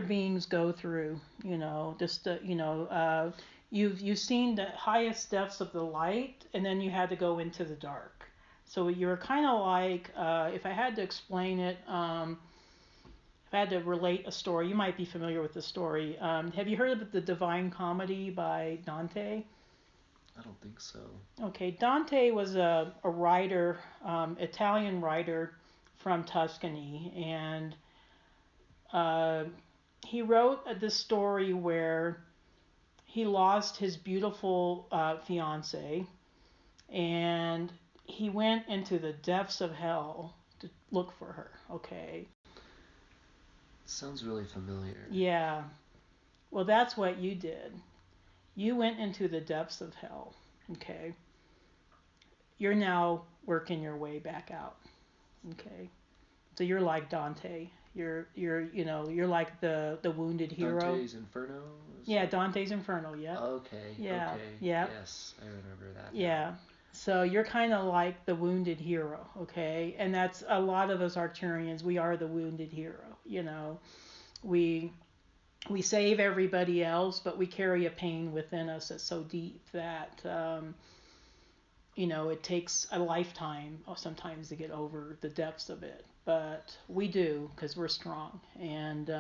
beings go through. Just you've seen the highest depths of the light, and then you had to go into the dark. So you're kind of like, if I had to explain it, if I had to relate a story, you might be familiar with the story. Have you heard of the Divine Comedy by Dante?
I don't think so.
Okay, Dante was a writer, Italian writer from Tuscany, and uh, he wrote this story where he lost his beautiful fiance, and he went into the depths of hell to look for her. Okay.
Sounds really familiar.
Yeah. Well, that's what you did. You went into the depths of hell. Okay. You're now working your way back out. Okay. So you're like Dante. You're like the wounded hero.
Dante's Inferno?
Yeah, Dante's Inferno, yeah.
Okay.
Yeah.
Okay.
Yeah.
Yes, I remember that.
Yeah.
Now.
So you're kind of like the wounded hero, okay? And that's a lot of us Arcturians. We are the wounded hero. We we save everybody else, but we carry a pain within us that's so deep that it takes a lifetime sometimes to get over the depths of it. But we do because we're strong. And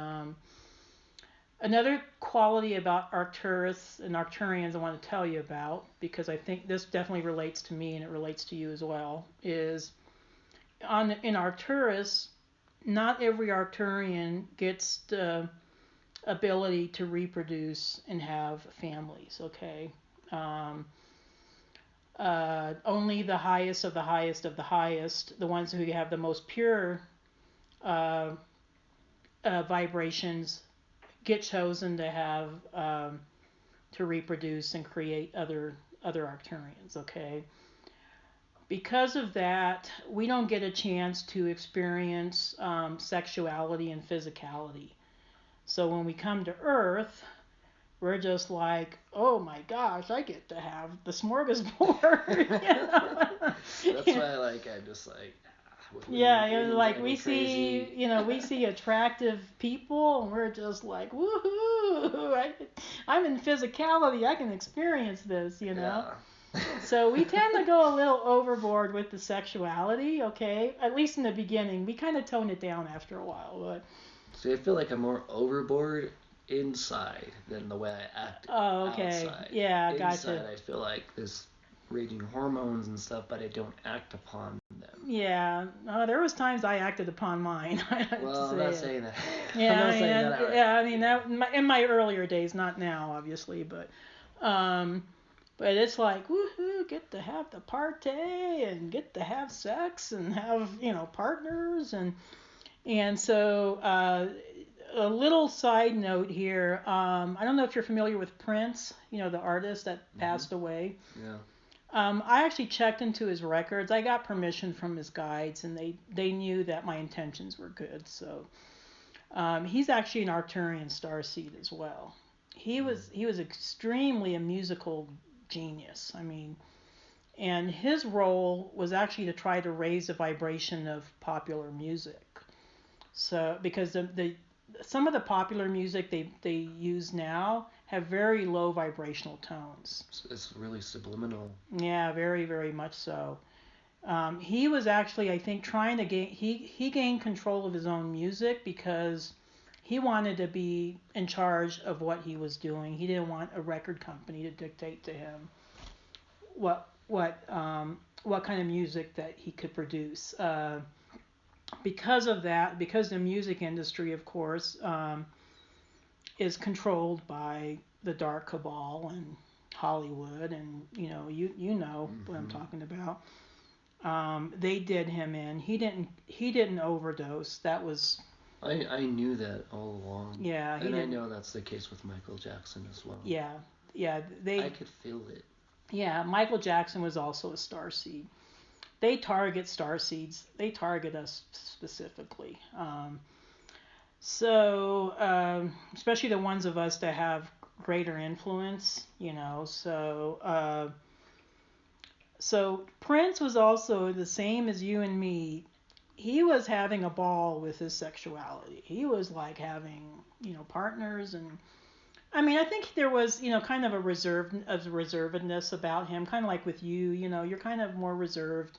another quality about Arcturus and Arcturians I want to tell you about, because I think this definitely relates to me and it relates to you as well, is in Arcturus, not every Arcturian gets the ability to reproduce and have families, okay? Only the highest of the highest of the highest, the ones who have the most pure uh, vibrations, get chosen to have to reproduce and create other Arcturians, okay? Because of that, we don't get a chance to experience sexuality and physicality. So when we come to Earth, we're just like, oh my gosh, I get to have the smorgasbord.
That's why, I just like.
Yeah, like we see, we see attractive people, and we're just like, woohoo! I'm in physicality. I can experience this,
Yeah.
So we tend to go a little overboard with the sexuality, okay? At least in the beginning. We kind of tone it down after a while, but.
See, I feel like I'm more overboard inside than the way I act outside.
Yeah,
inside,
gotcha.
I feel like there's raging hormones and stuff, but I don't act upon them.
Yeah, there was times I acted upon mine.
Well, I'm not saying that.
Yeah,
I'm not saying that.
Yeah, I mean that in my earlier days, not now, obviously, but it's like woohoo, get to have the party and get to have sex and have partners and so a little side note here. I don't know if you're familiar with Prince, the artist that passed away.
Yeah.
I actually checked into his records. I got permission from his guides, and they knew that my intentions were good. So he's actually an Arcturian Starseed as well. He was extremely a musical genius. I mean, and his role was actually to try to raise the vibration of popular music. So because the some of the popular music they use now have very low vibrational tones.
It's really subliminal.
Yeah, very, very much so. He was actually, I think, trying to gain. He gained control of his own music because he wanted to be in charge of what he was doing. He didn't want a record company to dictate to him what kind of music that he could produce. Because of that, because the music industry, of course, is controlled by the dark cabal and Hollywood, and you know what I'm talking about. They did him in. He didn't overdose. That was.
I knew that all along.
Yeah,
and I know that's the case with Michael Jackson as well.
Yeah,
I could feel it.
Yeah, Michael Jackson was also a starseed. They target starseeds. They target us specifically. Especially the ones of us that have greater influence, So Prince was also the same as you and me. He was having a ball with his sexuality. He was like having, partners, and I mean, I think there was, kind of a reservedness about him, kind of like with you. You're kind of more reserved.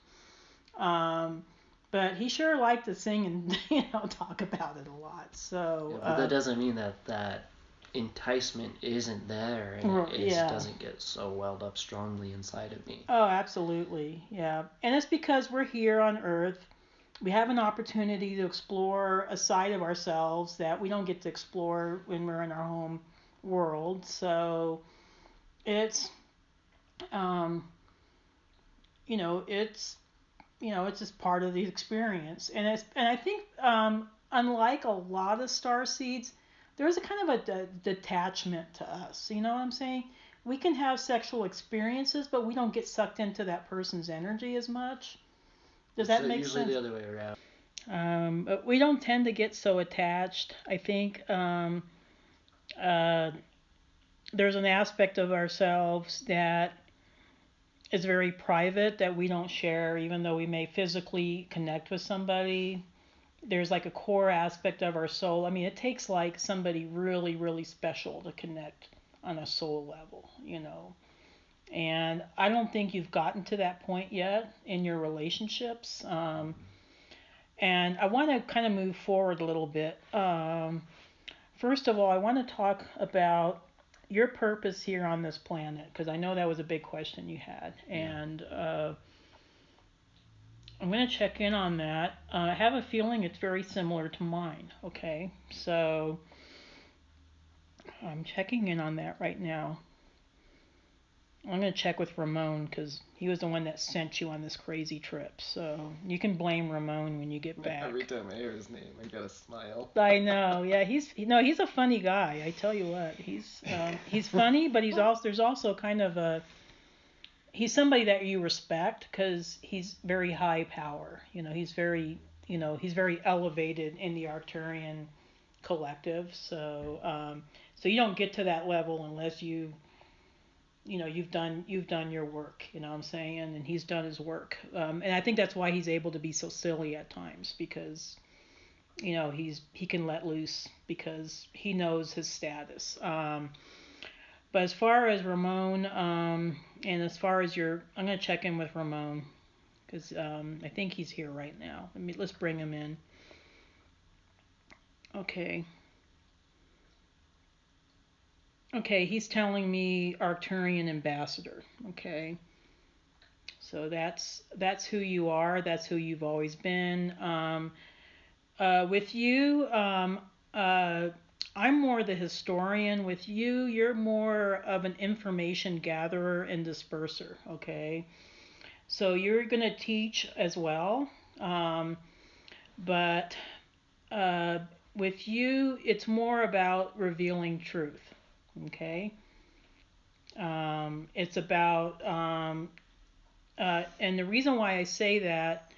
But he sure liked to sing and talk about it a lot. So.
Yeah, but that doesn't mean that enticement isn't there, and it just doesn't get so welled up strongly inside of me.
Oh, absolutely, yeah. And it's because we're here on Earth. We have an opportunity to explore a side of ourselves that we don't get to explore when we're in our home world. So it's, it's just part of the experience. And I think, unlike a lot of starseeds, there's a kind of a detachment to us. You know what I'm saying? We can have sexual experiences, but we don't get sucked into that person's energy as much. Does that make sense?
Usually the other way around.
But we don't tend to get so attached. I think there's an aspect of ourselves that is very private that we don't share, even though we may physically connect with somebody. There's like a core aspect of our soul. I mean, it takes like somebody really, really special to connect on a soul level, And I don't think you've gotten to that point yet in your relationships. And I want to kind of move forward a little bit. First of all, I want to talk about your purpose here on this planet, because I know that was a big question you had. And I'm going to check in on that. I have a feeling it's very similar to mine, okay? So I'm checking in on that right now. I'm going to check with Ramon because he was the one that sent you on this crazy trip. So you can blame Ramon when you get back.
Every time I hear his name, I get a smile.
I know. Yeah, he's a funny guy. I tell you what, he's funny, but there's also kind of he's somebody that you respect because he's very high power. He's very elevated in the Arcturian collective. So you don't get to that level unless you've done your work, what I'm saying, and he's done his work. And I think that's why he's able to be so silly at times, because he can let loose because he knows his status. But as far as Ramon, and as far as I'm going to check in with Ramon because I think he's here right now. Let's bring him in. Okay. Okay, he's telling me Arcturian ambassador. Okay. So that's who you are. That's who you've always been. With you, I'm more the historian. With you, you're more of an information gatherer and disperser. Okay. So you're going to teach as well. But with you, it's more about revealing truth. Okay. It's about, and the reason why I say that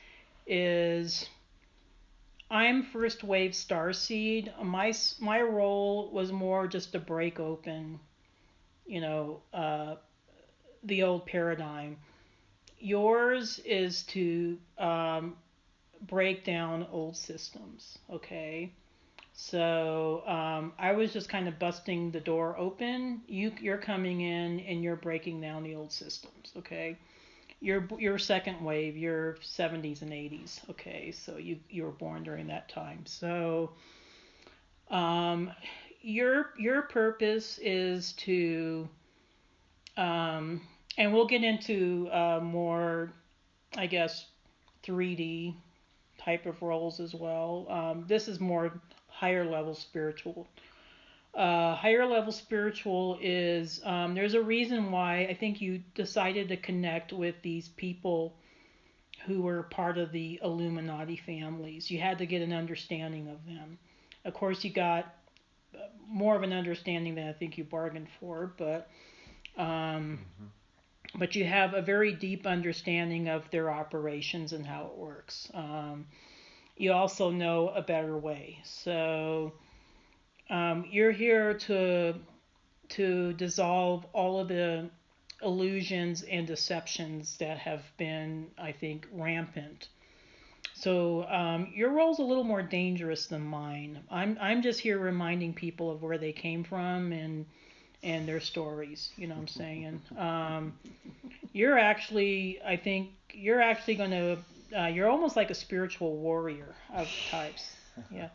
is I'm first wave Starseed. My role was more just to break open, the old paradigm. Yours is to break down old systems. Okay. So I was just kind of busting the door open. You're coming in and you're breaking down the old systems, okay? Your second wave, your 70s and 80s. Okay, so you were born during that time. So um, your purpose is to and we'll get into more, I guess, 3D type of roles as well. This is more higher level spiritual. Higher level spiritual is there's a reason why I think you decided to connect with these people who were part of the Illuminati families. You had to get an understanding of them. Of course, you got more of an understanding than I think you bargained for, um, but you have a very deep understanding of their operations and how it works. You also know a better way. So you're here to dissolve all of the illusions and deceptions that have been, I think, rampant. So your role's a little more dangerous than mine. I'm just here reminding people of where they came from and their stories. You know what I'm saying? You're actually, I think, you're actually going to. You're almost like a spiritual warrior of types. Yeah.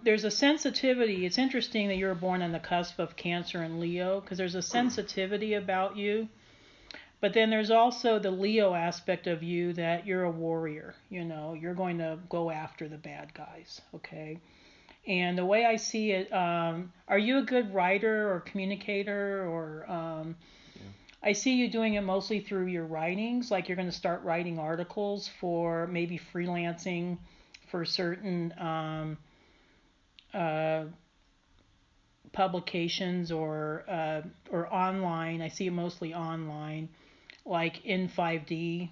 There's a sensitivity. It's interesting that you're born on the cusp of Cancer and Leo because there's a sensitivity about you. But then there's also the Leo aspect of you that you're a warrior. You know, you're going to go after the bad guys. Okay. And the way I see it, are you a good writer or communicator or?
Yeah.
I see you doing it mostly through your writings. Like you're going to start writing articles for maybe freelancing for certain uh, publications or online. I see it mostly online, like in 5D.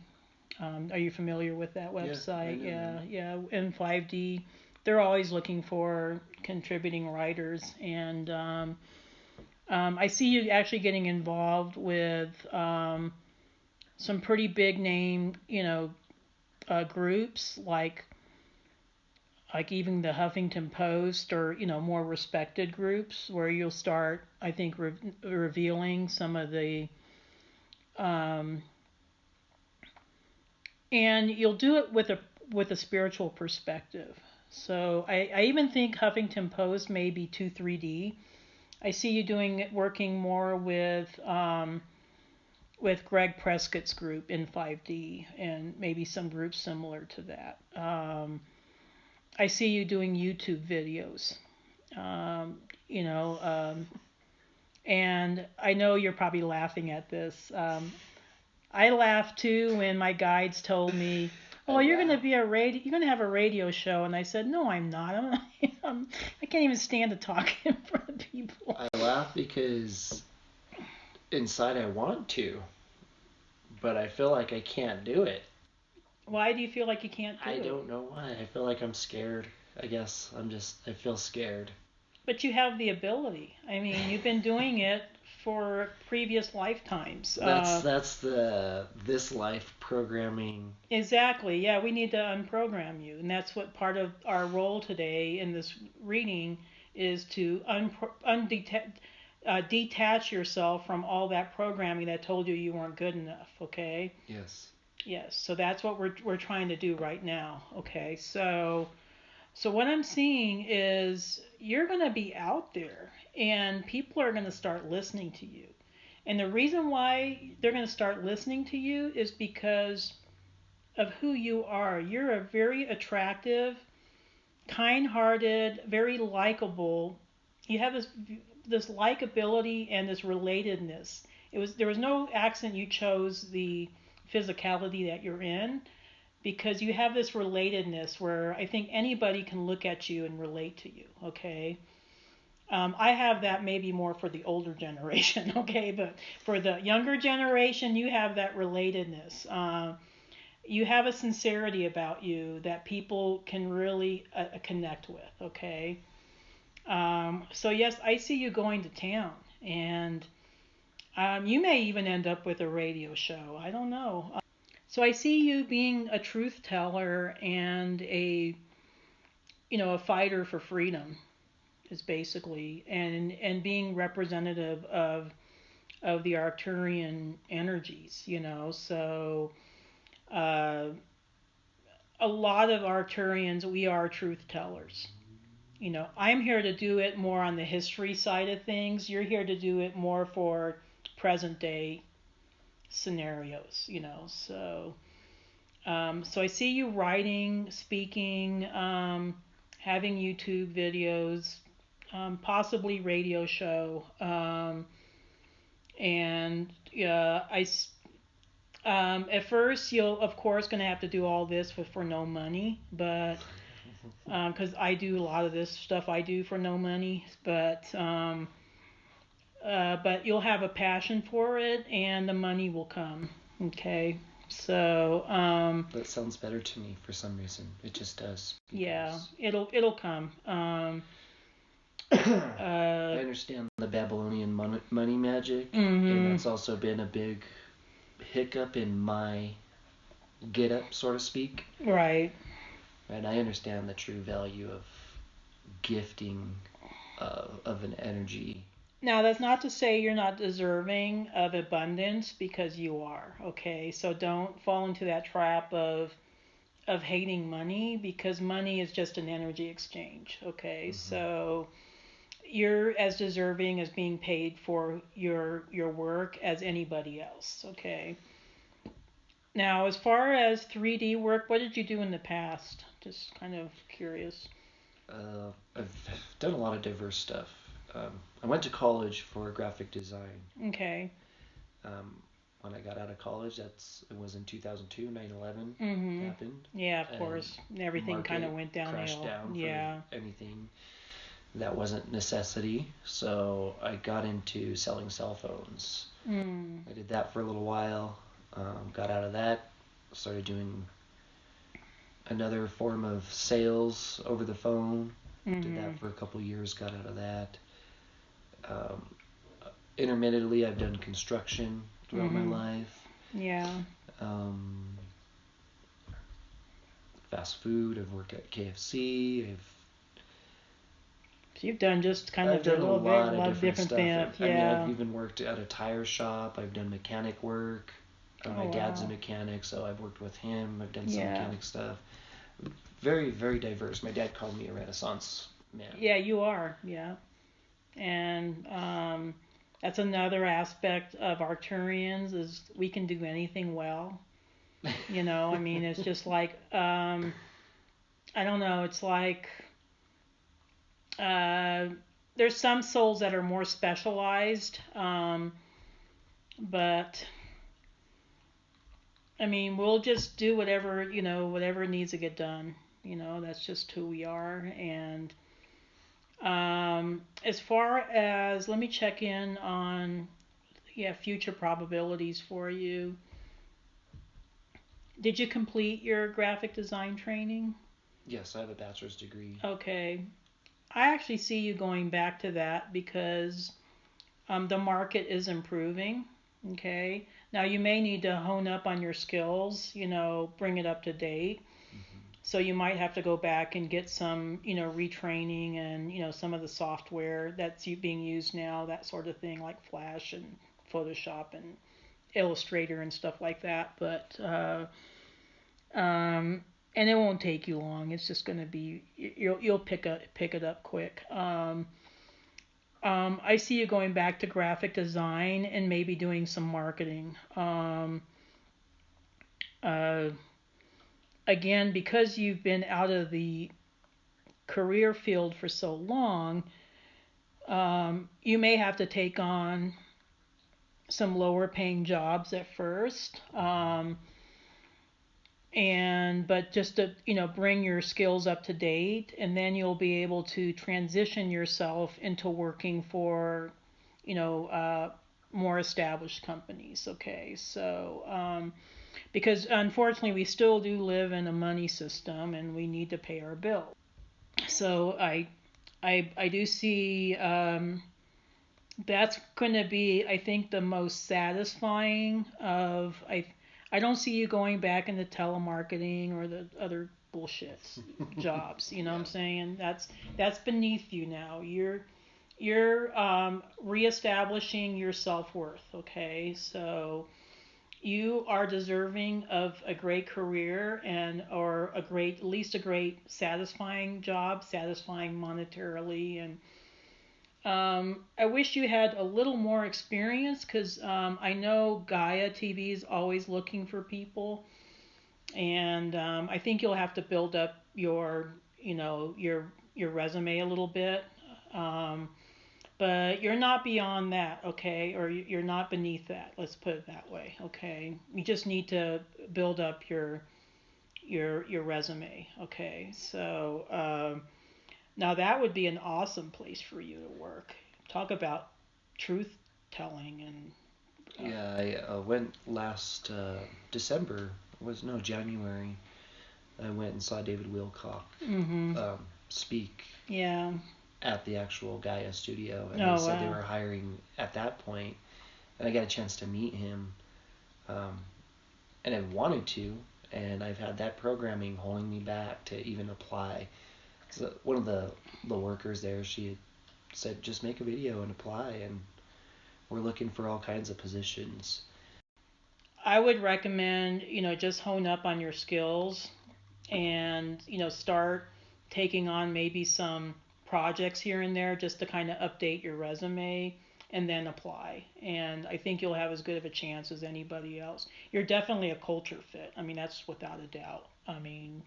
Are you familiar with that website?
Yeah,
Yeah. In 5D, they're always looking for contributing writers, and I see you actually getting involved with some pretty big name, groups like even the Huffington Post or more respected groups where you'll start, I think, revealing some of the um, and you'll do it with a spiritual perspective. So I even think Huffington Post may be too 3D. I see you working more with Greg Prescott's group in 5D and maybe some groups similar to that. I see you doing YouTube videos, um, you know, um, and I know you're probably laughing at this. I laughed too when my guides told me, "Oh, you're going to you're going to have a radio show," and I said, "No, I'm not. I can't even stand to talk in front of people."
I laugh because inside I want to, but I feel like I can't do it.
Why do you feel like you can't do it?
I don't know why. I feel like I'm scared. I guess I feel scared.
But you have the ability. I mean, you've been doing it for previous lifetimes.
That's the this life programming.
Exactly. Yeah, we need to unprogram you, and that's what part of our role today in this reading is to detach yourself from all that programming that told you weren't good enough. Okay.
Yes.
Yes. So that's what we're trying to do right now. Okay. So what I'm seeing is you're going to be out there and people are going to start listening to you. And the reason why they're going to start listening to you is because of who you are. You're a very attractive, kind-hearted, very likable. You have this likability and this relatedness. There was no accident you chose the physicality that you're in because you have this relatedness where I think anybody can look at you and relate to you, okay? I have that maybe more for the older generation, okay? But for the younger generation, you have that relatedness. You have a sincerity about you that people can really connect with, okay? So, yes, I see you going to town, and you may even end up with a radio show. I don't know. So I see you being a truth teller and a fighter for freedom is basically, and being representative of of the Arcturian energies, So uh, a lot of Arcturians, we are truth tellers. I'm here to do it more on the history side of things. You're here to do it more for present day scenarios, So I see you writing, speaking, having YouTube videos, possibly radio show, and at first you'll of course going to have to do all this for no money, but because I do a lot of this stuff I do for no money, but you'll have a passion for it, and the money will come. Okay, so
that sounds better to me for some reason. It just does.
Yeah, it'll come.
I understand the Babylonian money magic, and that's also been a big hiccup in my get up, so to speak.
Right.
And I understand the true value of gifting of an energy.
Now, that's not to say you're not deserving of abundance, because you are. Okay, so don't fall into that trap of hating money, because money is just an energy exchange. Okay, so you're as deserving as being paid for your work as anybody else. Okay. Now, as far as 3D work, what did you do in the past? Just kind of curious.
I've done a lot of diverse stuff. I went to college for graphic design.
Okay.
When I got out of college, it was in 2002, 9/11 happened.
Yeah, of course. Everything kind of went downhill.
Crashed down for anything that wasn't necessity. So I got into selling cell phones. I did that for a little while. Got out of that. Started doing another form of sales over the phone. Did that for a couple years. Got out of that. Intermittently, I've done construction throughout my life.
Yeah.
Fast food. I've worked at KFC.
So you've done just kind
I've
of
done a lot of different stuff.
things. Yeah.
I mean, I've even worked at a tire shop. I've done mechanic work. My dad's a mechanic, so I've worked with him. I've done some mechanic stuff. Very, very diverse. My dad called me a Renaissance man.
Yeah, you are. Yeah. And that's another aspect of Arcturians, is we can do anything well. I mean, it's just like, I don't know, it's like, there's some souls that are more specialized, but I mean, we'll just do whatever, whatever needs to get done. That's just who we are. And as far as, let me check in on, future probabilities for you. Did you complete your graphic design training?
Yes, I have a bachelor's degree.
Okay. I actually see you going back to that, because the market is improving. Okay. Now, you may need to hone up on your skills, bring it up to date. So you might have to go back and get some, retraining, and, some of the software that's being used now, that sort of thing, like Flash and Photoshop and Illustrator and stuff like that. But, and it won't take you long. It's just going to be, you'll pick it up quick. I see you going back to graphic design and maybe doing some marketing. Again, because you've been out of the career field for so long, you may have to take on some lower paying jobs at first. But just to, bring your skills up to date, and then you'll be able to transition yourself into working for, more established companies. Okay. So, because unfortunately we still do live in a money system, and we need to pay our bills. So I do see, that's going to be, I think, the most satisfying of, I don't see you going back into telemarketing or the other bullshit jobs. What I'm saying? That's beneath you now. you're reestablishing your self-worth, okay? So you are deserving of a great career and or a great, at least a great satisfying job, satisfying monetarily. And I wish you had a little more experience because I know Gaia TV is always looking for people, and I think you'll have to build up your, your resume a little bit. Um, but you're not beyond that, okay? Or you're not beneath that. Let's put it that way, okay? You just need to build up your resume, okay? So now that would be an awesome place for you to work. Talk about truth telling and.
Yeah, I went last December. Was no January. I went and saw David Wilcock
Mm-hmm.
speak
Yeah.
at the actual Gaia studio, and
Oh,
they said they
wow.
were hiring at that point, and I got a chance to meet him, um, and I wanted to, and I've had that programming holding me back to even apply. So one of the workers there, she had said, just make a video and apply, and we're looking for all kinds of positions.
I would recommend, just hone up on your skills and, start taking on maybe some projects here and there just to kind of update your resume and then apply. And I think you'll have as good of a chance as anybody else. You're definitely a culture fit. I mean, that's without a doubt. I mean,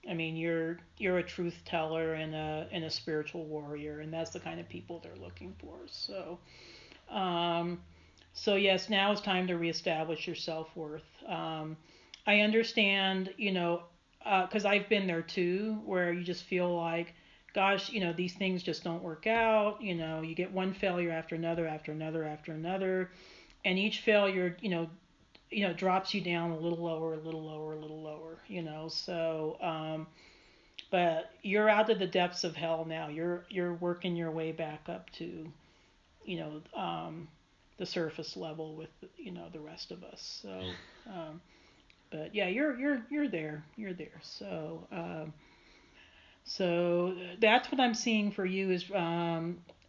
you're a truth teller and a spiritual warrior, and that's the kind of people they're looking for. Um, so yes, now it's time to reestablish your self worth. I understand, because I've been there too, where you just feel like, gosh, these things just don't work out. You get one failure after another, after another, after another, and each failure, drops you down a little lower, a little lower, a little lower. So, but you're out of the depths of hell now. You're working your way back up to, you know, um, the surface level with, the rest of us. So, um, but yeah, you're there. You're there. So that's what I'm seeing for you is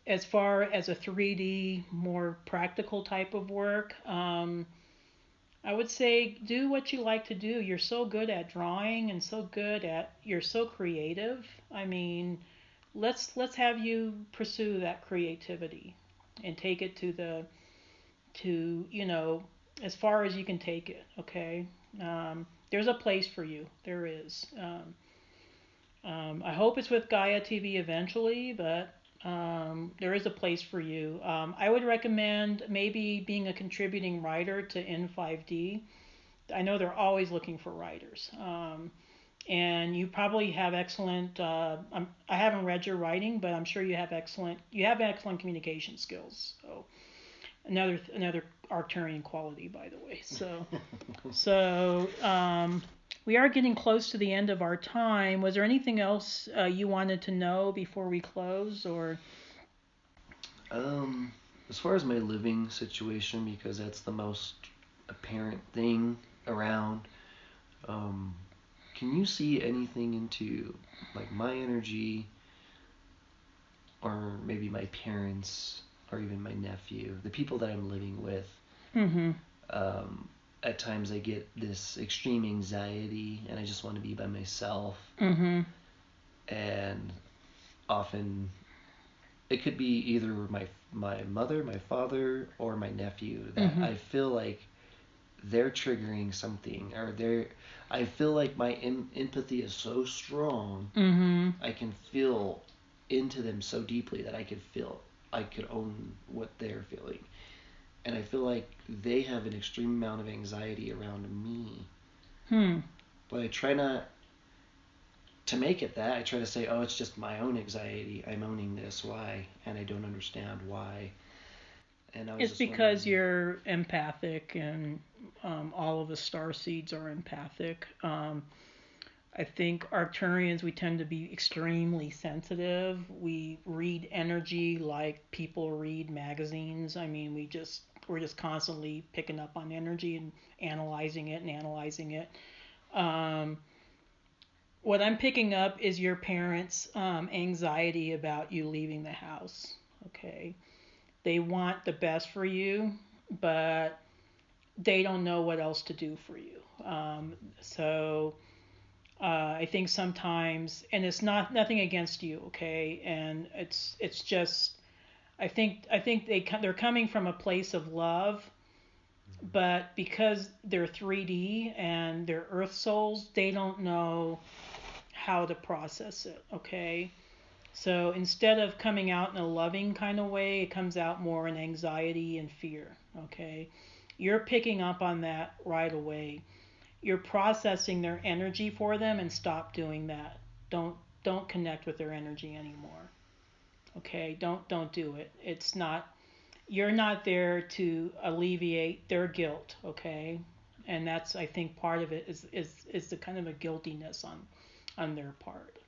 as far as a 3D, more practical type of work. I would say do what you like to do. You're so good at drawing and you're so creative. I mean, let's have you pursue that creativity and take it to as far as you can take it. Okay. There's a place for you. There is. I hope it's with Gaia TV eventually, but there is a place for you. I would recommend maybe being a contributing writer to N5D. I know they're always looking for writers. And you probably have excellent. I haven't read your writing, but I'm sure you have excellent communication skills. So another Arcturian quality, by the way. So we are getting close to the end of our time. Was there anything else you wanted to know before we close, or?
As far as my living situation, because that's the most apparent thing around, um, can you see anything into like my energy, or maybe my parents, or even my nephew, the people that I'm living with?
Mm-hmm.
Um, at times I get this extreme anxiety, and I just want to be by myself.
Mm-hmm.
And often it could be either my mother, my father, or my nephew that
Mm-hmm.
I feel like they're triggering something, or I feel like my empathy is so strong.
Mm-hmm.
I can feel into them so deeply that I could own what they're feeling, and I feel like they have an extreme amount of anxiety around me.
Hmm.
But I try not to make it that. I try to say, oh, it's just my own anxiety. I'm owning this. Why? And I don't understand why. And I was
It's
just
because
wondering.
you're empathic, and all of the starseeds are empathic. I think Arcturians, we tend to be extremely sensitive. We read energy like people read magazines. I mean, we're just constantly picking up on energy and analyzing it and analyzing it. Um, what I'm picking up is your parents' anxiety about you leaving the house. Okay, they want the best for you, but they don't know what else to do for you. So I think sometimes, and it's not nothing against you, okay, and it's just I think they're coming from a place of love, but because they're 3D and they're Earth souls, they don't know how to process it, okay? So instead of coming out in a loving kind of way, it comes out more in anxiety and fear, okay? You're picking up on that right away. You're processing their energy for them, and stop doing that. Don't connect with their energy anymore. Okay? Don't do it. It's not You're not there to alleviate their guilt, okay? And that's, I think, part of it is the kind of a guiltiness on their part.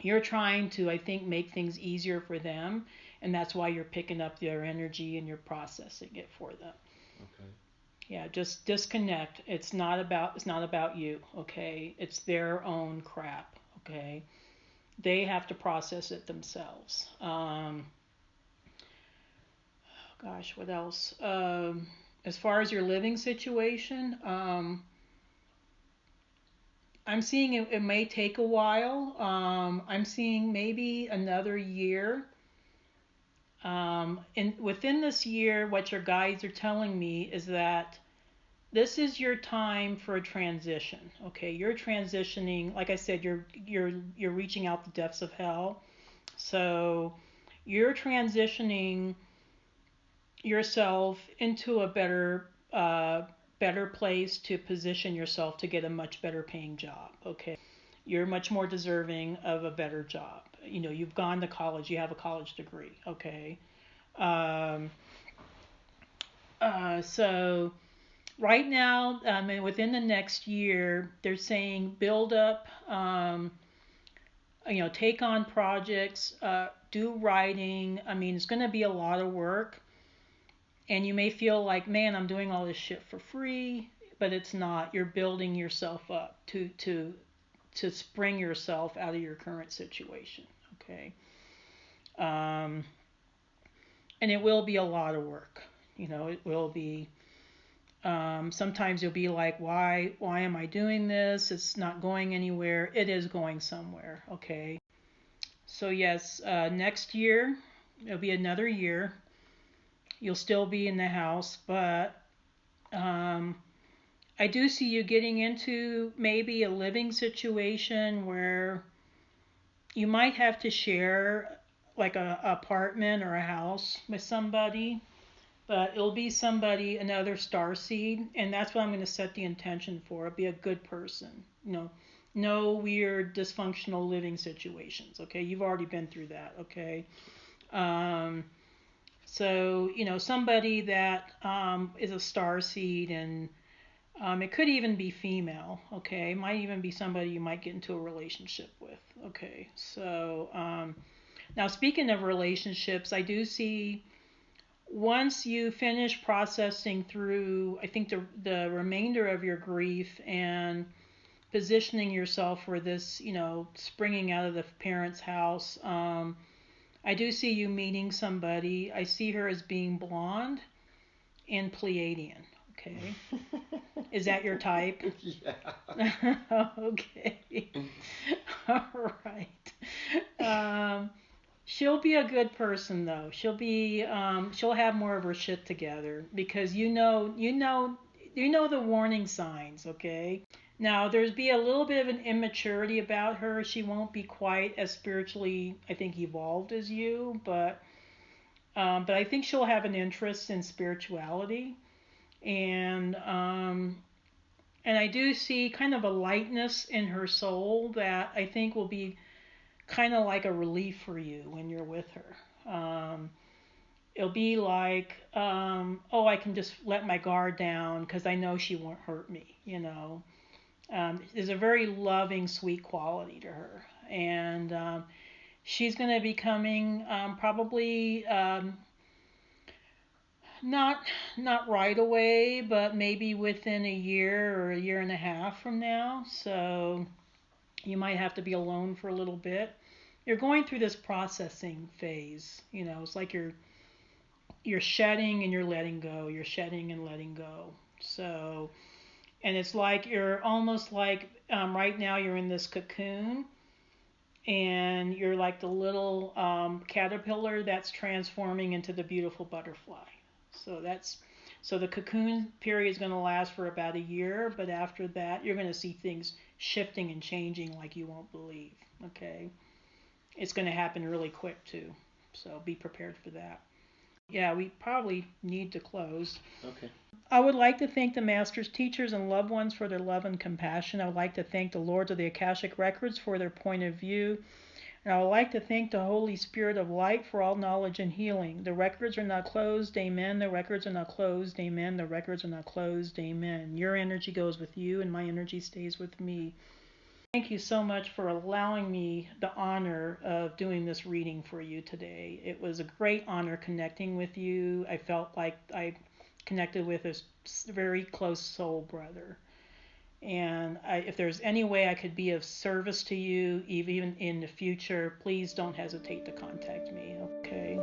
You're trying to, I think, make things easier for them, and that's why you're picking up their energy and you're processing it for them.
Okay.
Yeah, just disconnect. It's not about you, okay? It's their own crap, okay? They have to process it themselves. Gosh, what else? As far as your living situation, I'm seeing it may take a while. I'm seeing maybe another year. And within this year, what your guides are telling me is that this is your time for a transition. Okay, you're transitioning. Like I said, you're reaching out the depths of hell. So you're transitioning yourself into a better place to position yourself to get a much better paying job. Okay, you're much more deserving of a better job. You know, you've gone to college, you have a college degree. Okay, um, so right now, and within the next year, they're saying build up. Take on projects, do writing. I mean, it's going to be a lot of work. And you may feel like, man, I'm doing all this shit for free, but it's not. You're building yourself up to spring yourself out of your current situation. Okay, and it will be a lot of work. It will be. Sometimes you'll be like, why am I doing this? It's not going anywhere. It is going somewhere. Okay. So yes, next year it'll be another year. You'll still be in the house, but I do see you getting into maybe a living situation where you might have to share like a apartment or a house with somebody, but it'll be somebody, another starseed, and that's what I'm going to set the intention for. It'll be a good person, no weird dysfunctional living situations. Okay, you've already been through that. Okay. So, somebody that is a star seed, and it could even be female, okay? It might even be somebody you might get into a relationship with, okay? So, now speaking of relationships, I do see once you finish processing through, I think, the remainder of your grief and positioning yourself for this, springing out of the parents' house, I do see you meeting somebody. I see her as being blonde and Pleiadian. Okay. Is that your type?
Yeah.
Okay. All right. She'll be a good person though. She'll have more of her shit together because you know the warning signs. Okay. Now, there's be a little bit of an immaturity about her. She won't be quite as spiritually, I think, evolved as you, but I think she'll have an interest in spirituality, and I do see kind of a lightness in her soul that I think will be kind of like a relief for you when you're with her. It'll be like, oh, I can just let my guard down because I know she won't hurt me, There's a very loving, sweet quality to her. And she's going to be coming probably not right away, but maybe within a year or a year and a half from now. So you might have to be alone for a little bit. you're going through this processing phase. It's like you're shedding and you're letting go. You're shedding and letting go. So, and it's like you're almost like right now you're in this cocoon, and you're like the little caterpillar that's transforming into the beautiful butterfly. So the cocoon period is going to last for about a year, but after that you're going to see things shifting and changing like you won't believe. Okay, it's going to happen really quick too, so be prepared for that. Yeah, we probably need to close.
Okay.
I would like to thank the masters, teachers, and loved ones for their love and compassion. I would like to thank the lords of the Akashic Records for their point of view. And I would like to thank the Holy Spirit of Light for all knowledge and healing. The records are not closed, amen. The records are not closed, amen. The records are not closed, amen. Your energy goes with you, and my energy stays with me. Thank you so much for allowing me the honor of doing this reading for you today. It was a great honor connecting with you. I felt like I connected with a very close soul brother. And if there's any way I could be of service to you, even in the future, please don't hesitate to contact me, okay?